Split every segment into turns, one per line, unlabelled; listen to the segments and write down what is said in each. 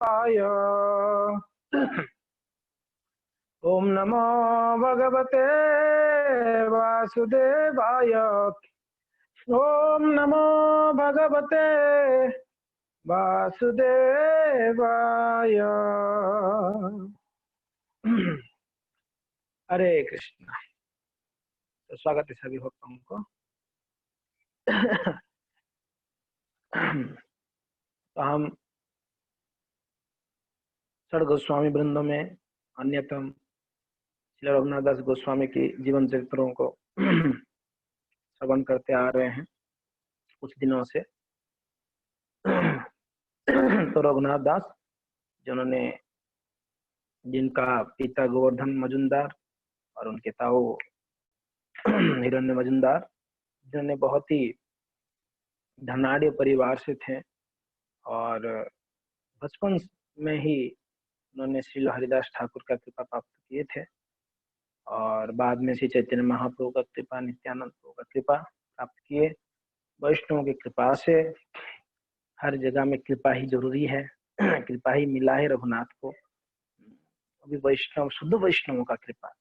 आय। ओम नमो भगवते वासुदेवाय। ओम नमो भगवते वासुदेवाय। हरे कृष्ण। तो स्वागत है सभी भक्तों को। तो हम षड गोस्वामी वृंदों में अन्यतम श्री रघुनाथ दास गोस्वामी की जीवन चरित्रों को श्रवण करते आ रहे हैं कुछ दिनों से। तो रघुनाथ दास जिन्होंने जिनका पिता गोवर्धन मजुमदार और उनके ताऊ हिरण्य मजुमदार, जिन्होंने बहुत ही धनाढ़ परिवार से थे और बचपन में ही उन्होंने श्री हरिदास ठाकुर का कृपा प्राप्त किए थे और बाद में श्री चैतन्य महाप्रभु का कृपा, नित्यानंद प्रभु का कृपा प्राप्त किए। वैष्णव की कृपा से हर जगह में कृपा ही जरूरी है। कृपा ही मिला है रघुनाथ को, अभी वैष्णव शुद्ध वैष्णवों का कृपा।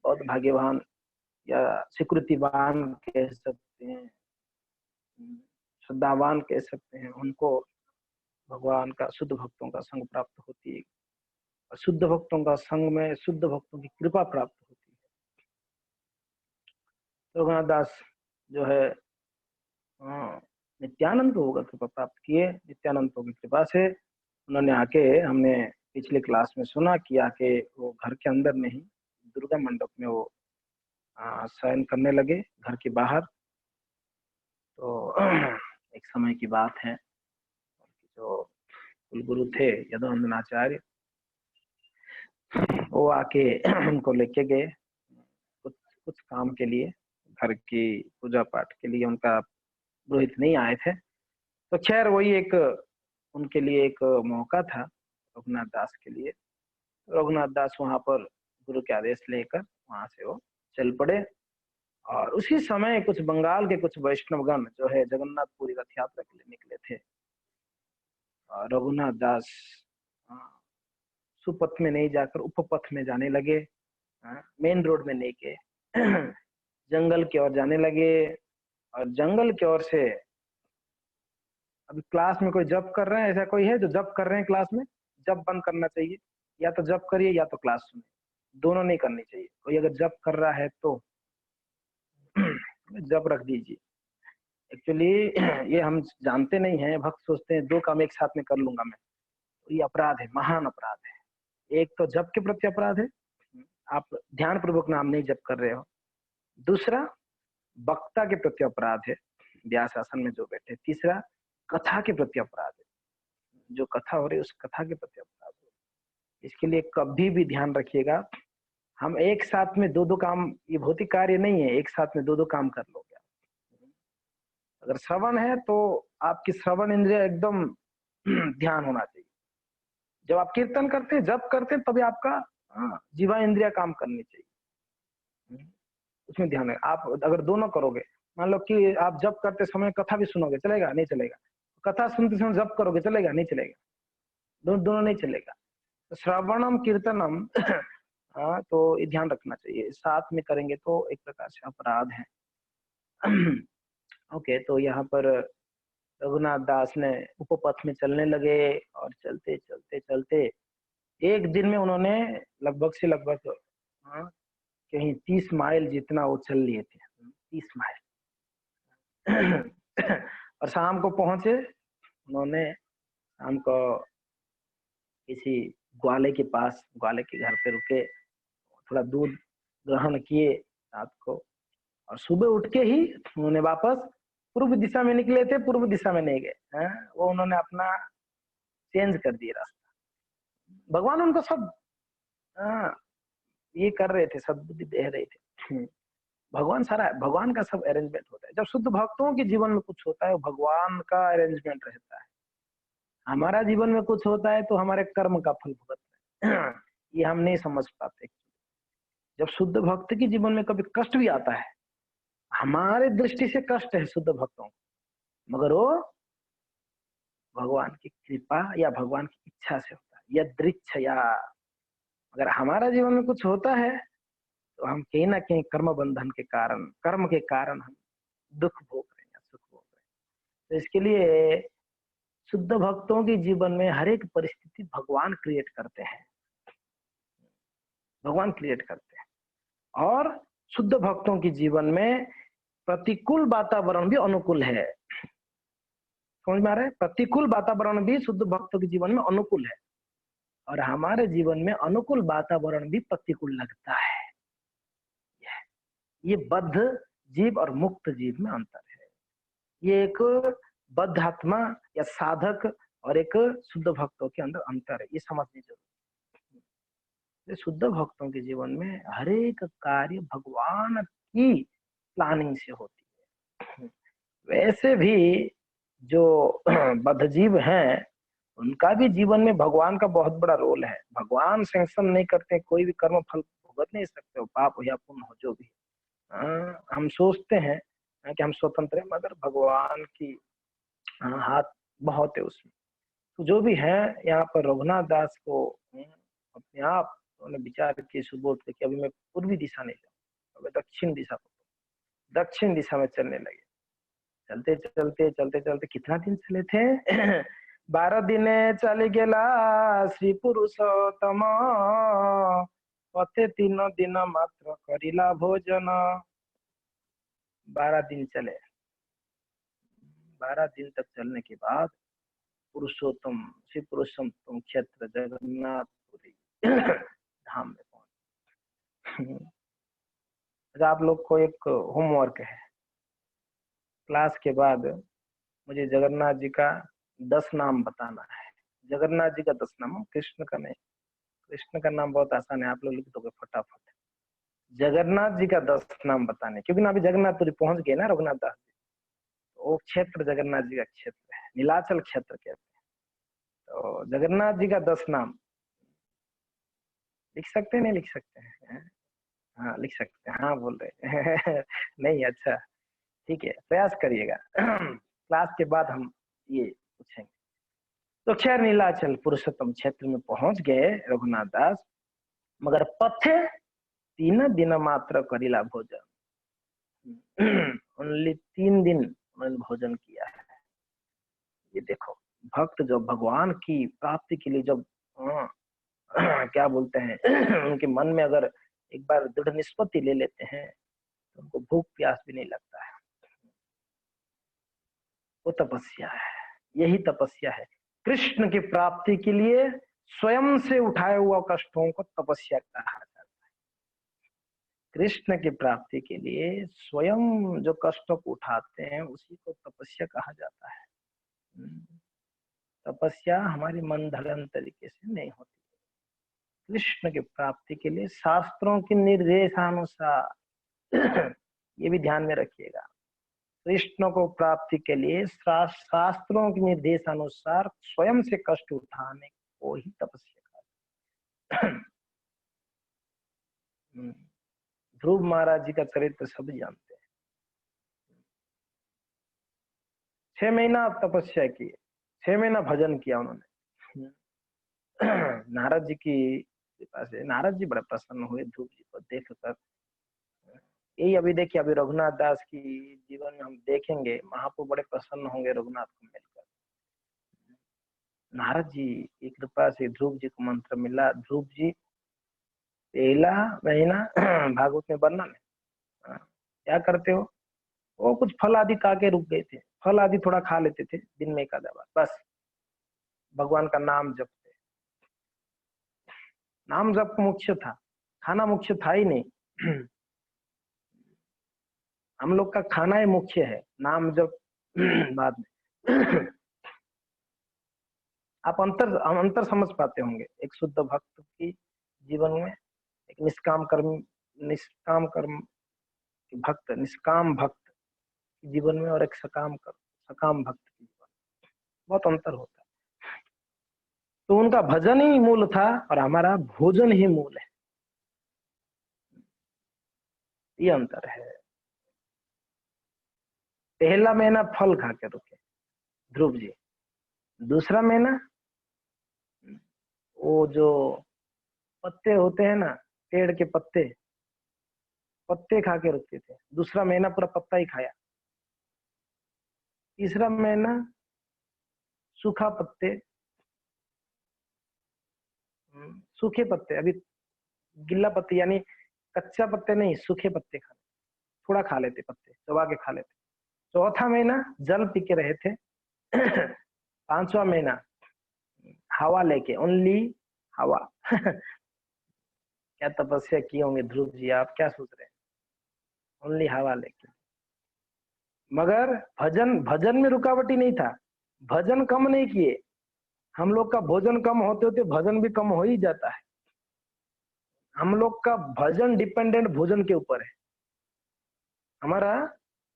बहुत भाग्यवान या स्वीकृतिवान कह सकते हैं, श्रद्धावान कह सकते हैं, उनको भगवान का शुद्ध भक्तों का संग प्राप्त होती है और शुद्ध भक्तों का संग में शुद्ध भक्तों की कृपा प्राप्त होती है। रघुनाथ दास जो है नित्यानंद प्रभु का कृपा प्राप्त किए। नित्यानंद प्रभु की कृपा से उन्होंने आके, हमने पिछले क्लास में सुना कि आके वो घर के अंदर नहीं, दुर्गा मंडप में वो शयन करने लगे घर के बाहर। तो एक समय की बात है, जो कुलगुरु थे यदुनंदनाचार्य, वो आके उनको लेके गए कुछ कुछ काम के लिए, घर की पूजा पाठ के लिए। उनका पुरोहित नहीं आए थे, तो खैर वही एक उनके लिए एक मौका था रघुनाथ दास के लिए। रघुनाथ दास वहां पर गुरु के आदेश लेकर वहां से वो चल पड़े और उसी समय कुछ बंगाल के कुछ वैष्णवगण जो है जगन्नाथपुरी रथ यात्रा के लिए निकले थे। और रघुनाथ दास सुपथ में नहीं जाकर उपपथ में जाने लगे, मेन रोड में नहीं के जंगल की ओर जाने लगे। और जंगल की ओर से, अभी क्लास में कोई जप कर रहे हैं, ऐसा कोई है जो जप कर रहे हैं क्लास में? जप बंद करना चाहिए, या तो जप करिए या तो क्लास सुनिए, दोनों नहीं करनी चाहिए। कोई अगर जप कर रहा है तो जप रख दीजिए। एक्चुअली ये हम जानते नहीं हैं, भक्त सोचते हैं दो काम एक साथ में कर लूंगा मैं, तो ये अपराध है, महान अपराध है। एक तो जप के प्रति अपराध है, आप ध्यान पूर्वक नाम नहीं जप कर रहे हो। दूसरा वक्ता के प्रति अपराध है, व्यास आसन में जो बैठे। तीसरा कथा के प्रति अपराध है, जो कथा हो रही है उस कथा के प्रति अपराध है। इसके लिए कभी भी ध्यान रखिएगा, हम एक साथ में दो दो काम, ये भौतिक कार्य नहीं है एक साथ में दो दो काम कर लोगे। अगर श्रवण है तो आपकी श्रवण इंद्रिय एकदम ध्यान होना चाहिए। जब आप कीर्तन करते हैं, जप करते हैं, तभी आपका जीवा इंद्रिया काम करनी चाहिए, उसमें ध्यान है। आप अगर दोनों करोगे, मान लो कि आप जप करते समय कथा भी सुनोगे, चलेगा? नहीं चलेगा। कथा सुनते समय जप करोगे, चलेगा? नहीं चलेगा। दोनों नहीं चलेगा। तो श्रवणम कीर्तनम तो ये ध्यान रखना चाहिए, साथ में करेंगे तो एक प्रकार से अपराध है। ओके, तो यहाँ पर रघुनाथ दास ने उपपथ में चलने लगे और चलते चलते चलते एक दिन में उन्होंने लगभग से लगभग कहीं 30 माइल जितना वो चल लिए थे, 30 माइल। और शाम को पहुंचे उन्होंने, शाम को किसी ग्वाले के पास, ग्वाले के घर पे रुके, थोड़ा दूध ग्रहण किए रात को, और सुबह उठ के ही उन्होंने वापस पूर्व दिशा में निकले थे, पूर्व दिशा में नहीं गए, वो उन्होंने अपना चेंज कर दिया रास्ता। भगवान उनको सब ये कर रहे थे, सद्बुद्धि दे रहे थे। भगवान सारा, भगवान का सब अरेंजमेंट होता है। जब शुद्ध भक्तों के जीवन में कुछ होता है, भगवान का अरेंजमेंट रहता है। हमारा जीवन में कुछ होता है तो हमारे कर्म का फल भुगतते हैं। ये हम नहीं समझ पाते। जब शुद्ध भक्त के जीवन में कभी कष्ट भी आता है, हमारे दृष्टि से कष्ट है शुद्ध भक्तों को, मगर वो भगवान की कृपा या भगवान की इच्छा से होता है। यदृच्छया, अगर हमारा जीवन में कुछ होता है तो हम कहीं ना कहीं कर्म बंधन के कारण, कर्म के कारण हम दुख भोग रहे हैं, सुख भोग रहे हैं। तो इसके लिए शुद्ध भक्तों के जीवन में हर एक परिस्थिति भगवान क्रिएट करते हैं, भगवान क्रिएट करते हैं। और शुद्ध भक्तों के जीवन में प्रतिकूल वातावरण भी अनुकूल है। समझ में आ रहा है? प्रतिकूल वातावरण भी शुद्ध भक्तों के जीवन में अनुकूल है, और हमारे जीवन में अनुकूल वातावरण भी प्रतिकूल लगता है। ये बद्ध जीव और मुक्त जीव में अंतर है। ये एक बद्ध आत्मा या साधक और एक शुद्ध भक्तों के अंदर अंतर है, ये समझनी जरूरी है। शुद्ध भक्तों के जीवन में हर एक कार्य भगवान की प्लानिंग से होती है। वैसे भी जो बद्ध जीव हैं, उनका भी जीवन में भगवान का बहुत बड़ा रोल है। भगवान सैंक्शन नहीं करते, कोई भी कर्म फल भुगत नहीं सकते हो, पाप हो या पुण्य हो जो भी। हम सोचते हैं कि हम स्वतंत्र हैं, मगर भगवान की हाथ बहुत है उसमें। तो जो भी है, यहाँ पर रघुनाथ दास को अपने आप उन्होंने विचार किए सुबोध के कि अभी मैं पूर्वी दिशा नहीं जाऊँ, अभी दक्षिण दिशा को, दक्षिण दिशा में चलने लगे। चलते चलते चलते चलते कितना दिन चले थे 12 दिने चली गेला श्री पुरुषोत्तम, पथे 3 दिन मात्र करिला भोजन। 12 दिन चले। 12 दिन तक चलने के बाद पुरुषोत्तम, श्री पुरुषोत्तम क्षेत्र जगन्नाथपुरी धाम में पहुंचे। आप लोग को एक होमवर्क है, क्लास के बाद मुझे जगन्नाथ जी का 10 नाम बताना है। जगन्नाथ जी का 10 नाम, कृष्ण का नहीं। कृष्ण का नाम बहुत आसान है, आप लोग लिख दोगे फटाफट। जगन्नाथ जी का 10 नाम बताने, क्योंकि ना अभी जगन्नाथपुरी पहुंच गए ना रघुनाथ दास जी। वो क्षेत्र जगन्नाथ जी का क्षेत्र है, नीलाचल क्षेत्र कहते हैं। तो जगन्नाथ जी का 10 नाम लिख सकते हैं, नहीं लिख सकते हैं? हाँ लिख सकते हैं, हाँ बोल रहे नहीं, अच्छा ठीक है, प्रयास करिएगा। क्लास के बाद हम ये पूछेंगे। तो खैर नीलाचल पुरुषोत्तम क्षेत्र में पहुंच गए रघुनाथ दास, मगर पथे 3 दिन मात्र करिला भोजन। ओनली 3 दिन उन्होंने भोजन किया है। ये देखो, भक्त जो भगवान की प्राप्ति के लिए जब क्या बोलते हैं उनके मन में अगर एक बार दृढ़ निष्पत्ति ले लेते हैं तो उनको भूख प्यास भी नहीं लगता है। वो तपस्या है, यही तपस्या है। कृष्ण की प्राप्ति के लिए स्वयं से उठाए हुआ कष्टों को तपस्या कहा जाता है। कृष्ण की प्राप्ति के लिए स्वयं जो कष्टों को उठाते हैं उसी को तपस्या कहा जाता है। तपस्या हमारी मन धर्म तरीके से नहीं होती। कृष्ण की प्राप्ति के लिए शास्त्रों के निर्देशानुसार ये भी ध्यान में रखिएगा, कृष्ण को प्राप्ति के लिए शास्त्रों के निर्देशानुसार स्वयं से कष्ट उठाने को ही तपस्या कहते हैं। ध्रुव महाराज जी का चरित्र सभी जानते हैं। 6 महीना तपस्या की, 6 महीना भजन किया उन्होंने। नारद जी की कृपा से नारद जी बड़े प्रसन्न हुए ध्रुव जी को देखकर। यही अभी देखिए, अभी रघुनाथ दास की जीवन में हम देखेंगे, महाप्रभु बड़े प्रसन्न होंगे रघुनाथ को मिलकर। नारद जी की कृपा से ध्रुव जी को मंत्र मिला। ध्रुव जी 1 महीना भागवत में वर्णन है, क्या करते हो? वो कुछ फल आदि खा के रुक गए थे, फल आदि थोड़ा खा लेते थे दिन में 1 आधा बार, बस भगवान का नाम जपते। नाम जप मुख्य था, खाना मुख्य था ही नहीं। हम लोग का खाना ही मुख्य है, नाम जप बाद में। आप अंतर समझ पाते होंगे एक शुद्ध भक्त की जीवन में, एक निष्काम कर्म भक्त, निष्काम भक्त के जीवन में, और एक सकाम भक्त के जीवन में बहुत अंतर होता है। तो उनका भजन ही मूल था और हमारा भोजन ही मूल है, ये अंतर है। 1 महीना फल खा के रुके ध्रुव जी, दूसरा महीना वो जो पत्ते होते हैं ना, पेड़ के पत्ते, पत्ते खा के रुकते थे, दूसरा महीना पूरा पत्ता ही खाया। तीसरा महीना सूखा पत्ते, सूखे पत्ते, अभी गिल्ला पत्ते यानी कच्चा पत्ते नहीं, सूखे पत्ते खा, थोड़ा खा लेते, पत्ते चबा के खा लेते। चौथा महीना जल पी के रहे थे। पांचवा महीना हवा लेके, ओनली हवा। क्या तपस्या की होंगे ध्रुव जी, आप क्या सोच रहे हैं, ओनली हवा लेके। मगर भजन, भजन में रुकावट ही नहीं था, भजन कम नहीं किए। हम लोग का भोजन कम होते होते भजन भी कम हो ही जाता है। हम लोग का भजन डिपेंडेंट भोजन के ऊपर है, हमारा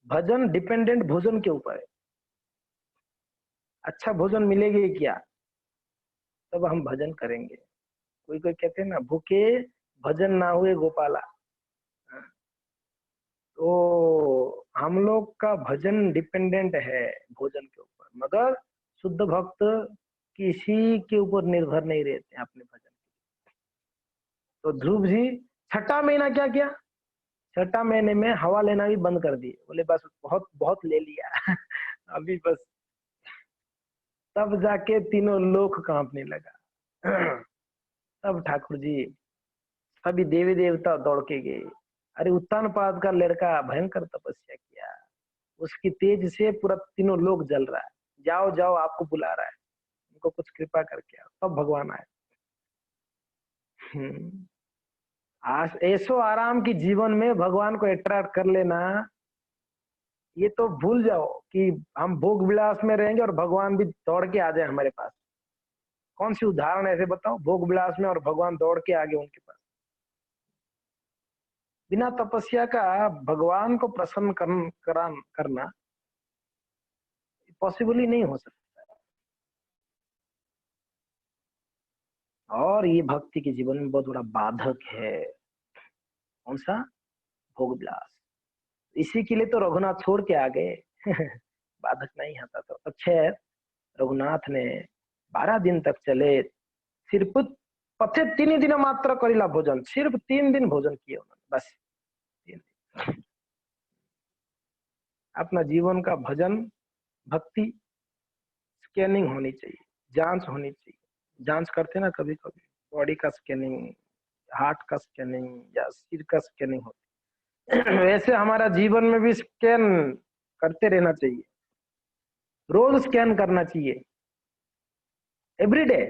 भजन डिपेंडेंट भोजन के ऊपर है। अच्छा भोजन मिलेगी क्या, तब हम भजन करेंगे। कोई कोई कहते हैं ना, भूखे भजन ना हुए गोपाला। तो हम लोग का भजन डिपेंडेंट है भोजन के ऊपर, मगर शुद्ध भक्त किसी के ऊपर निर्भर नहीं रहते अपने भजन। तो ध्रुव जी छठा महीना क्या किया, छठा महीने में हवा लेना भी बंद कर दिए, बोले बस बहुत बहुत ले लिया। अभी बस। तब जाके तीनों लोक कांपने लगा। तब ठाकुर जी, सभी देवी देवता दौड़ के गए। अरे उत्तानपाद का लड़का भयंकर तपस्या किया, उसकी तेज से पूरा तीनों लोग जल रहा है, जाओ जाओ आपको बुला रहा है, उनको कुछ कृपा करके आओ। तब भगवान आए। ऐसो आराम की जीवन में भगवान को अट्रैक्ट कर लेना, ये तो भूल जाओ कि हम भोग विलास में रहेंगे और भगवान भी दौड़ के आ जाए हमारे पास। कौन सी उदाहरण ऐसे बताओ, भोग विलास में और भगवान दौड़ के आ गए उनके पास। बिना तपस्या का भगवान को प्रसन्न करना पॉसिबल ही नहीं हो सकता। और ये भक्ति के जीवन में बहुत बड़ा बाधक है। कौन सा, भोग विलास। इसी के लिए तो रघुनाथ छोड़ के आ गए। बाधक नहीं आता तो अच्छे। रघुनाथ ने 12 दिन तक चले, सिर्फ पथे 3 दिन मात्र करिला भोजन, सिर्फ 3 दिन भोजन किए उन्होंने, बस 3 दिन। अपना जीवन का भजन भक्ति स्कैनिंग होनी चाहिए, जांच होनी चाहिए। जांच करते ना कभी कभी, बॉडी का स्कैनिंग, हार्ट का स्कैनिंग या सिर का स्कैनिंग होती है। वैसे हमारा जीवन में भी स्कैन करते रहना चाहिए, रोज स्कैन करना चाहिए, एवरीडे।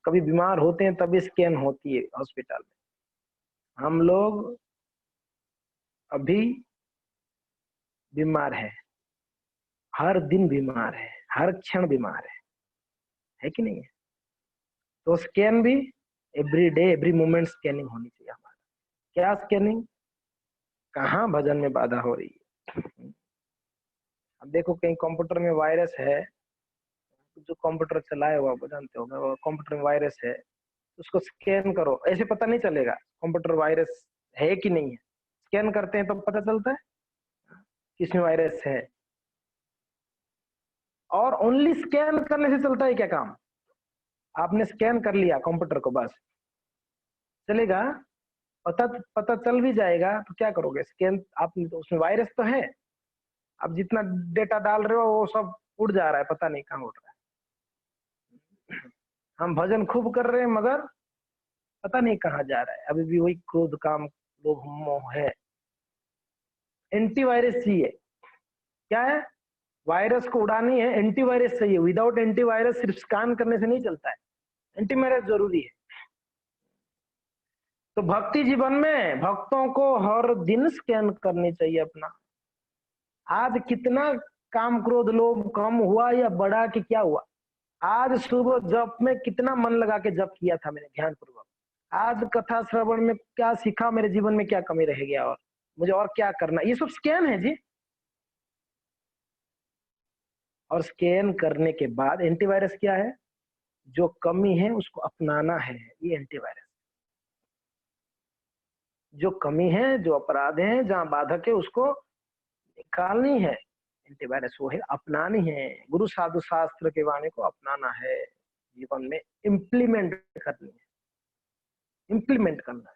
कभी बीमार होते हैं तभी स्कैन होती है हॉस्पिटल में। हम लोग अभी बीमार है, हर दिन बीमार है, हर क्षण बीमार है कि नहीं है? तो स्कैन भी every day every moment scanning होनी चाहिए हमारा। क्या स्कैनिंग, कहाँ भजन में बाधा हो रही है। अब देखो कहीं कंप्यूटर में वायरस है, जो कंप्यूटर चलाए हुआ वो जानते होगा, कंप्यूटर में वायरस है, उसको स्कैन करो, ऐसे पता नहीं चलेगा कंप्यूटर वायरस है कि नहीं है। स्कैन करते हैं तो पता चलता है किसमें वायरस है। और ओनली स्कैन करने से चलता है क्या काम? आपने स्कैन कर लिया कंप्यूटर को, बस चलेगा? पता पता चल भी जाएगा तो क्या करोगे? स्कैन आपने तो, उसमें वायरस तो है, आप जितना डेटा डाल रहे हो वो सब उड़ जा रहा है, पता नहीं कहाँ उड़ रहा है। हम भजन खूब कर रहे हैं मगर पता नहीं कहाँ जा रहा है, अभी भी वही क्रोध काम लोभ मोह है। एंटीवायरस चाहिए। क्या है? वायरस को उड़ानी है, एंटीवायरस चाहिए। विदाउट एंटीवायरस सिर्फ स्कैन करने से नहीं चलता है, एंटीवायरस जरूरी है। तो भक्ति जीवन में भक्तों को हर दिन स्कैन करनी चाहिए अपना। आज कितना काम क्रोध लोभ कम हुआ या बढ़ा कि क्या हुआ? आज सुबह जप में कितना मन लगा के जप किया था मैंने ध्यान पूर्वक। आज कथा श्रवण में क्या सीखा, मेरे जीवन में क्या कमी रह गया और मुझे और क्या करना, ये सब स्कैन है जी। और स्कैन करने के बाद एंटीवायरस क्या है? जो कमी है उसको अपनाना है, ये एंटीवायरस। जो कमी है, जो अपराध है, जहां बाधक है, उसको निकालनी है। एंटीवायरस वो है अपनानी है, गुरु साधु शास्त्र के वाणी को अपनाना है, जीवन में इम्प्लीमेंट करनी है, इम्प्लीमेंट करना है,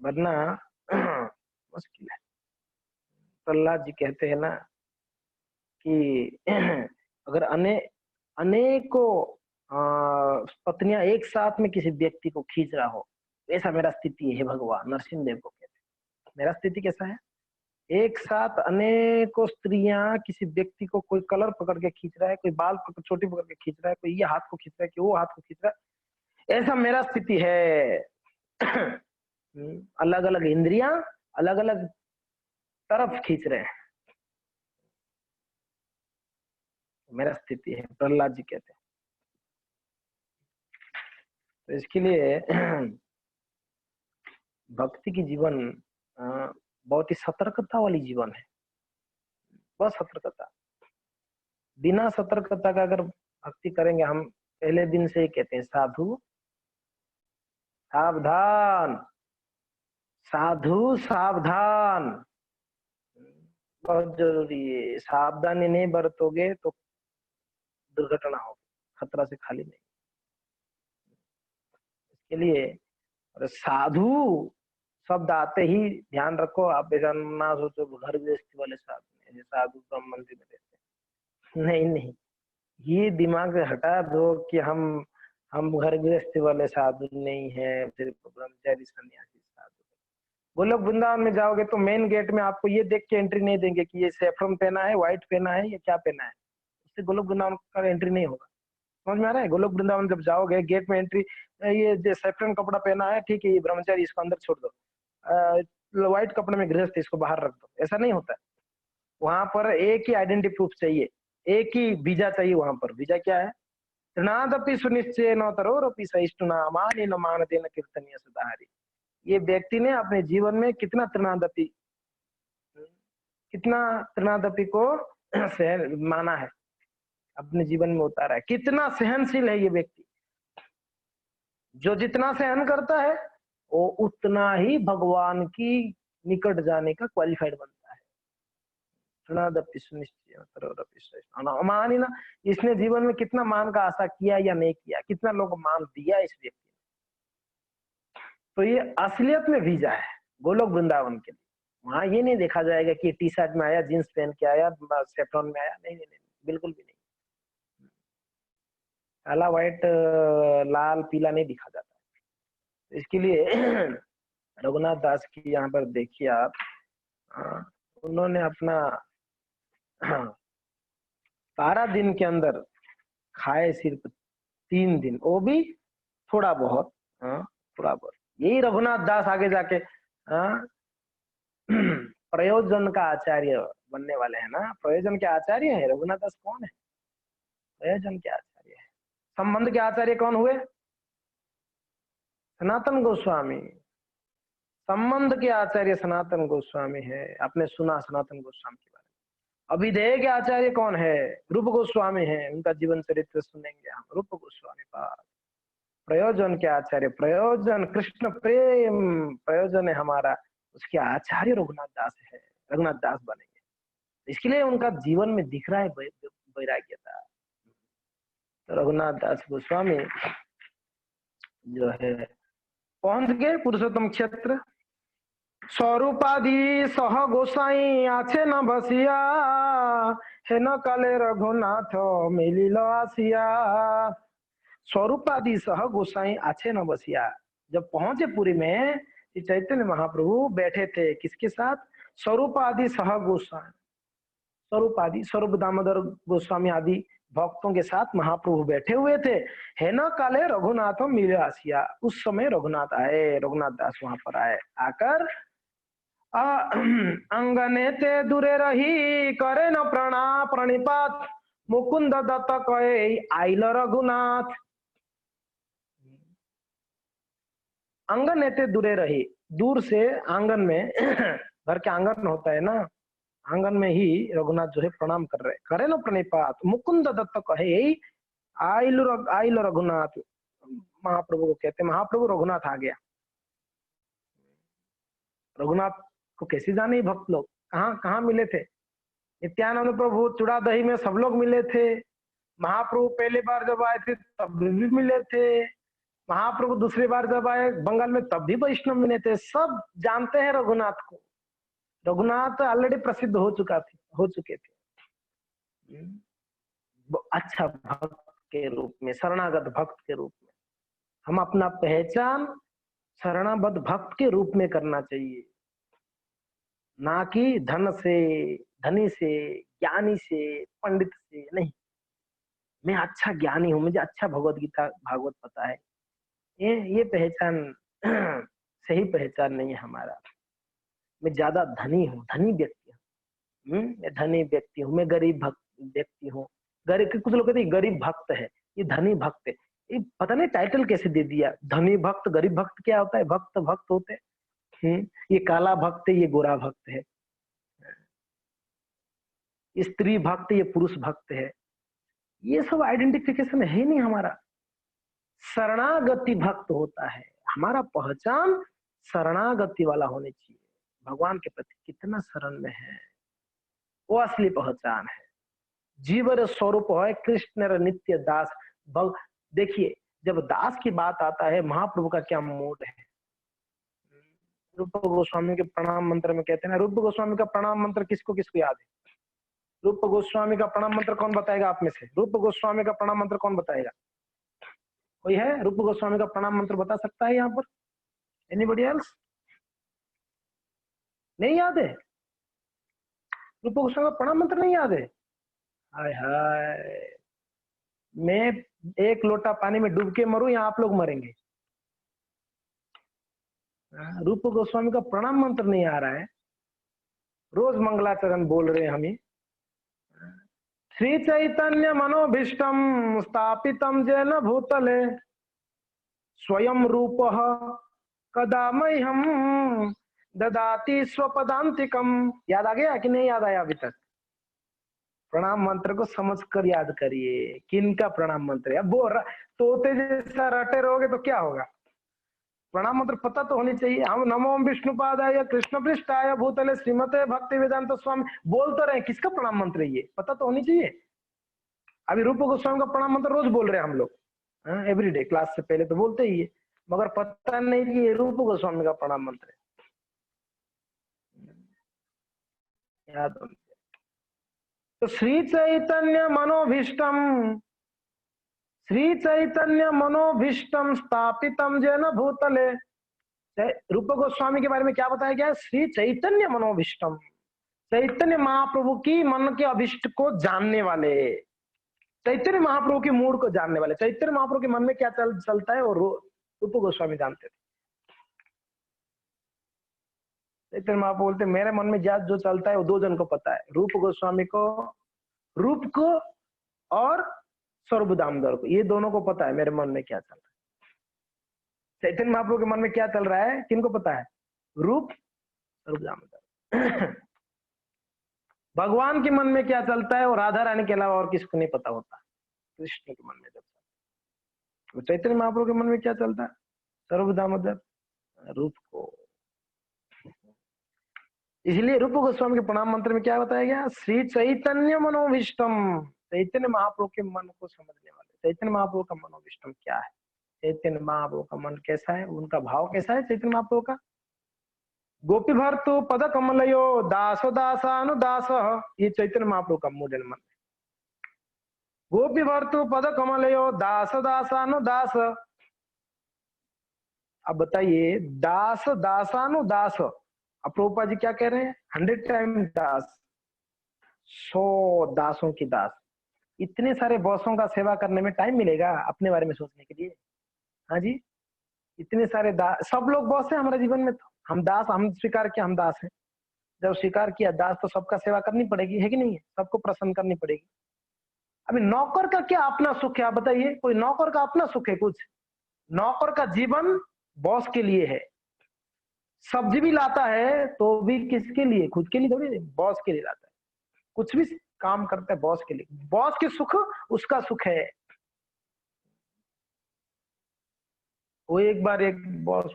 वरना मुश्किल है। प्रहलाद जी कहते हैं ना कि अगर अनेकों पत्नियां एक साथ में किसी व्यक्ति को खींच रहा हो, ऐसा मेरा स्थिति है भगवान, नरसिंह देव को कहते हैं। मेरा स्थिति कैसा है? एक साथ अनेकों स्त्रियां किसी व्यक्ति को, कोई कलर पकड़ के खींच रहा है, कोई बाल पकड़ चोटी पकड़ के खींच रहा है, कोई ये हाथ को खींच रहा है कि वो हाथ को खींच रहा है, ऐसा मेरा स्थिति है। अलग अलग इंद्रियां अलग अलग तरफ खींच रहे हैं, मेरा स्थिति है, प्रहलाद जी कहते हैं। तो इसके लिए भक्ति की जीवन बहुत ही सतर्कता वाली जीवन है, बहुत सतर्कता। बिना सतर्कता का अगर भक्ति करेंगे, हम पहले दिन से ही कहते हैं साधु सावधान, साधु सावधान, बहुत जरूरी है। सावधानी नहीं बरतोगे तो दुर्घटना होगी, खतरा से खाली नहीं। इसके लिए और साधु शब्द आते ही ध्यान रखो, आप ऐसा ना सोचो घर गृहस्थी वाले साधु, साधु ब्रह्म मंदिर में रहते, नहीं नहीं, ये दिमाग से हटा दो कि हम घर गृहस्थी वाले साधु नहीं है, सिर्फ ब्रह्मचारी सन्यासी साधु। गोलोक वृंदावन में जाओगे तो मेन गेट में आपको ये देख के एंट्री नहीं देंगे कि ये सैफरन पहना है, व्हाइट पहना है, या क्या पहना है, इससे गोलोक वृंदावन का एंट्री नहीं होगा। समझ में आ रहा है? गोलोक वृंदावन जब जाओगे गेट में एंट्री, ये जो सैफरन कपड़ा पहना है ठीक है, ये ब्रह्मचारी, इसको अंदर छोड़ दो, व्हाइट कपड़े में गृहस्थ, इसको बाहर रख दो, ऐसा नहीं होता है। वहां पर एक ही आइडेंटिटी प्रूफ चाहिए, एक ही वीजा चाहिए। वहां पर वीजा क्या है? तृणादपि सुनिश्चय न तरोरपि सहिष्णुना माने न मानते न कीर्तनीय सुधारी। ये व्यक्ति ने अपने जीवन में कितना तृणादपि को सहन माना है, अपने जीवन में उतारा है, कितना सहनशील है ये व्यक्ति। जो जितना सहन करता है वो उतना ही भगवान की निकट जाने का क्वालिफाइड बनता है। तृणादपि सुनिश्चय तरोरपि सहिष्णुना माने न, इसने जीवन में कितना मान का आशा किया या नहीं किया, कितना लोग मान दिया इस व्यक्ति। तो ये असलियत में वीजा है गोलोक वृंदावन के लिए। वहां ये नहीं देखा जाएगा कि टी शर्ट में आया, जींस पहन के आया, सेफ्रॉन में आया, नहीं नहीं नहीं, बिल्कुल भी नहीं। काला व्हाइट लाल पीला नहीं दिखा जाता। इसके लिए रघुनाथ दास की यहाँ पर देखिए आप, उन्होंने अपना 12 दिन के अंदर खाए सिर्फ 3 दिन, वो भी थोड़ा बहुत, थोड़ा बहुत। यही रघुनाथ दास आगे जाके प्रयोजन का आचार्य बनने वाले हैं ना। प्रयोजन के आचार्य है रघुनाथ दास। कौन है प्रयोजन के आचार्य? है संबंध के आचार्य कौन हुए? सनातन गोस्वामी। संबंध के आचार्य सनातन गोस्वामी है। आपने सुना सनातन गोस्वामी के बारे में। अभिधेय के आचार्य कौन है? रूप गोस्वामी है। उनका जीवन चरित्र सुनेंगे हम, रूप गोस्वामी पाद। प्रयोजन के आचार्य, प्रयोजन कृष्ण प्रेम प्रयोजन है हमारा, उसके आचार्य रघुनाथ दास है। रघुनाथ दास बनेंगे, इसके लिए उनका जीवन में दिख रहा है वैराग्यता। तो रघुनाथ दास गोस्वामी जो है पहुंच गए पुरुषोत्तम क्षेत्र। स्वरूपादि सह गोसाई आछे न बसिया, हे न काले रघुनाथ मिलिल आसिया। स्वरूपादि सह गोसाई आछे न बसिया। जब पहुंचे पुरी में, चैतन्य महाप्रभु बैठे थे किसके साथ? स्वरूपादि सह गोसाई, स्वरूपादि स्वरूप दामोदर गोस्वामी आदि भक्तों के साथ महाप्रभु बैठे हुए थे। है न काले रघुनाथ मिले आसिया। उस समय रघुनाथ आए, रघुनाथ दास वहां पर आए। आकर अंगने ते दूरे रही, करे न प्रणिपात, मुकुंद दत्त कहे आइल रघुनाथ। आंगन नेते दूरे रही, दूर से आंगन में घर के आंगन होता है ना, आंगन में ही रघुनाथ जो है प्रणाम कर रहे, करे न प्रणिपात, मुकुंद दत्त कहे आइल रघुनाथ। महाप्रभु को कहते, महाप्रभु रघुनाथ आ गया। रघुनाथ को कैसे जाने भक्त लोग, कहाँ कहाँ मिले थे? नित्यानंद प्रभु चूड़ा दही में सब लोग मिले थे। महाप्रभु पहली बार जब आए थे तब भी मिले थे। महाप्रभु दूसरी बार जब आए बंगाल में तब भी वैष्णव मिले थे। सब जानते हैं रघुनाथ को। रघुनाथ ऑलरेडी प्रसिद्ध हो चुके थे। अच्छा भक्त के रूप में, शरणागत भक्त के रूप में हम अपना पहचान शरणाबद्ध भक्त के रूप में करना चाहिए, ना कि धन से, धनी से, ज्ञानी से, पंडित से नहीं। मैं अच्छा ज्ञानी हूं, मुझे अच्छा भगवत गीता भागवत पता है, ये पहचान सही पहचान नहीं है हमारा। मैं ज्यादा धनी हूँ, धनी व्यक्ति हूँ, मैं धनी व्यक्ति हूँ, मैं गरीब भक्त व्यक्ति हूँ। गरीब, कुछ लोग कहते हैं गरीब भक्त है, ये धनी भक्त है। ये पता नहीं टाइटल कैसे दे दिया, धनी भक्त गरीब भक्त क्या होता है? भक्त भक्त होते हैं। ये काला भक्त है, ये गोरा भक्त है, स्त्री भक्त, ये पुरुष भक्त है। ये सब आइडेंटिफिकेशन है ही नहीं हमारा। शरणागति भक्त होता है हमारा। पहचान शरणागति वाला होनी चाहिए, भगवान के प्रति कितना शरण में है, वो असली पहचान है। जीवर स्वरूप है कृष्ण नित्य दास। देखिए, जब दास की बात आता है, महाप्रभु का क्या मूड है। रूप गोस्वामी के प्रणाम मंत्र में कहते हैं ना, रूप गोस्वामी का प्रणाम मंत्र किसको किसको याद है? रूप गोस्वामी का प्रणाम मंत्र कौन बताएगा आप में से? रूप गोस्वामी का प्रणाम मंत्र कौन बताएगा? कोई है रूप गोस्वामी का प्रणाम मंत्र बता सकता है यहाँ पर? Anybody else? नहीं याद है? रूप गोस्वामी का प्रणाम मंत्र नहीं याद है? हाय हाय, मैं एक लोटा पानी में डूब के मरूं या आप लोग मरेंगे? रूप गोस्वामी का प्रणाम मंत्र नहीं आ रहा है, रोज मंगलाचरण बोल रहे हैं हम। श्री चैतन्य मनोभीष्टम स्थापितम जैन भूतले स्वयं रूप कदा मह्यम ददाति स्वपदांतिकम। याद आ गया कि नहीं याद आया अभी तक? प्रणाम मंत्र को समझकर याद करिए, किनका प्रणाम मंत्र है। अब वो तोते जैसा रटे रहोगे तो क्या होगा? प्रणाम मंत्र पता तो होनी चाहिए। हम नमो विष्णुपादाय कृष्ण पृष्ठाय भूतले श्रीमते भक्ति वेदांत स्वामी बोल तो रहे, किसका प्रणाम मंत्र है ये पता तो होनी चाहिए। अभी रूप गोस्वामी का प्रणाम मंत्र रोज बोल रहे हैं हम लोग, एवरीडे, क्लास से पहले तो बोलते ही है, मगर पता नहीं कि ये रूप गोस्वामी का प्रणाम मंत्र है। याद होना। तो श्री चैतन्य मनोभीष्टम, श्री चैतन्य मनोभीष्टम स्थापितम जैन भूतले। रूप गोस्वामी के बारे में क्या बताया गया? श्री चैतन्य मनोभीष्टम, चैतन्य महाप्रभु की मन के अभिष्ट को जानने वाले, चैतन्य महाप्रभु के मूड को जानने वाले। चैतन्य महाप्रभु के मन में क्या चलता है और रूप गोस्वामी जानते थे। चैतन्य महाप्रभु बोलते मेरे मन में जो चलता है वो दो जन को पता है, रूप गोस्वामी को, रूप को और स्वरूप दामोदर को, ये दोनों को पता है मेरे मन में क्या चल रहा है। चैतन्य महाप्रभु के मन में क्या चल रहा है किनको पता है? रूप, स्वरूप दामोदर। भगवान के मन में क्या चलता है और राधा रानी के अलावा और किसको नहीं पता होता? कृष्ण के मन में जब तो चैतन्य महाप्रभु के मन में क्या चलता है? स्वरूप दामोदर, रूप को। इसलिए रूप गोस्वामी के प्रणाम मंत्र में क्या बताया गया? श्री चैतन्य मनोभीष्टम, चैतन्य महाप्रभु के मन को समझने वाले। चैतन्य महाप्रभु का मनोभीष्टम क्या है? चैतन्य महाप्रभु का मन कैसा है, उनका भाव कैसा है? चैतन्य महाप्रभु का गोपी भर्तु पद कमलयो दासो दासानुदास, ये चैतन्य महाप्रभु का मूड है मन। गोपी भर्तु पद कमलयो दास दासानुदास। अब बताइए, दास दासानुदास, अब प्रभुपाद जी क्या कह रहे हैं? 100 टाइम दास, 100 दासों की दास। इतने सारे बॉसों का सेवा करने में टाइम मिलेगा अपने बारे में सोचने के लिए? हाँ जी, इतने सारे दास, सब लोग बॉस है हमारे जीवन में। तो हम दास, हम स्वीकार किया हम दास हैं। जब स्वीकार किया दास तो सबका सेवा करनी पड़ेगी, है कि नहीं है? सबको प्रसन्न करनी पड़ेगी। अभी नौकर का क्या अपना सुख है? आप बताइए, कोई नौकर का अपना सुख है कुछ? नौकर का जीवन बॉस के लिए है। सब्जी भी लाता है तो भी किसके लिए? खुद के लिए थोड़ी, बॉस के लिए लाता है। कुछ भी काम करता है बॉस के लिए, बॉस के सुख उसका सुख है। वो एक बार एक बॉस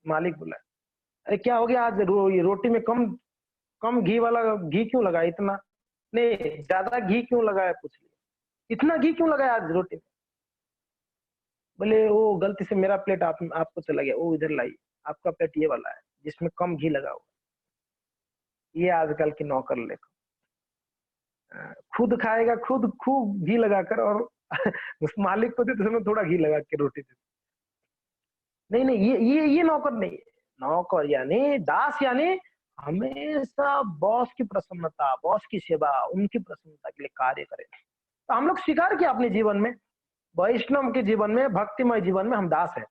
मालिक बोला, अरे क्या हो गया आज रोटी में कम कम घी वाला घी क्यों लगाया इतना, नहीं ज्यादा घी क्यों लगाया, पूछ लिया इतना घी क्यों लगाया आज रोटी में। बोले वो गलती से मेरा प्लेट आपको चला गया, वो इधर लाइए, आपका प्लेट ये वाला है जिसमें कम घी लगा हुआ। ये आजकल की नौकर लेखो, खुद खाएगा खुद खूब घी लगाकर, और उस मालिक को देते समय थोड़ा घी लगा के रोटी देते। नहीं नहीं, ये नौकर नहीं है। नौकर यानी दास, यानी हमेशा बॉस की प्रसन्नता, बॉस की सेवा, उनकी प्रसन्नता के लिए कार्य करें। तो हम लोग स्वीकार किया अपने जीवन में, वैष्णव के जीवन में, भक्तिमय जीवन में हम दास है।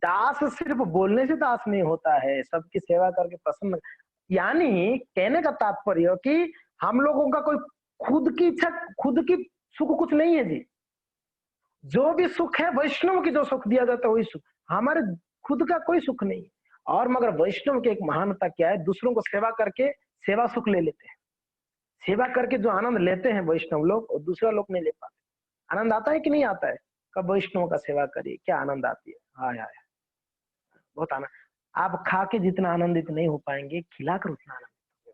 दास सिर्फ बोलने से दास नहीं होता है, सबकी सेवा करके प्रसन्न, यानी कहने का तात्पर्य कि हम लोगों का कोई खुद की इच्छा, खुद की सुख कुछ नहीं है जी। जो भी सुख है वैष्णव की जो सुख दिया जाता है वही सुख, हमारे खुद का कोई सुख नहीं। और मगर वैष्णव की एक महानता क्या है, दूसरों को सेवा करके सेवा सुख ले लेते हैं। सेवा करके जो आनंद लेते हैं वैष्णव लोग, और दूसरा लोग नहीं ले पाते। आनंद आता है कि नहीं आता है, कब वैष्णव का सेवा करिए, क्या आनंद आती है, हाय हाय, बहुत आनंद। आप खा के जितना आनंदित नहीं हो पाएंगे, खिलाकर उतना आनंदित होंगे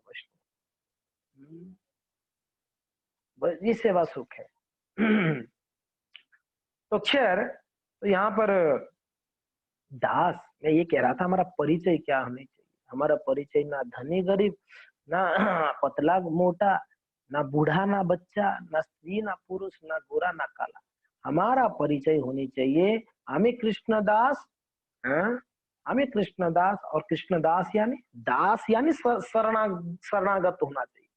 वैष्णव। ये सेवा सुख है। तो खैर, तो यहाँ पर दास, मैं ये कह रहा था हमारा परिचय क्या होना चाहिए। हमारा परिचय ना धनी गरीब, ना पतला मोटा, ना बूढ़ा ना बच्चा, ना स्त्री ना पुरुष, ना गोरा ना काला। हमारा परिचय होनी चाहिए, हमें कृष्णदास, हाँ? हमें कृष्णदास, और कृष्णदास यानी दास यानी शरणागत होना चाहिए।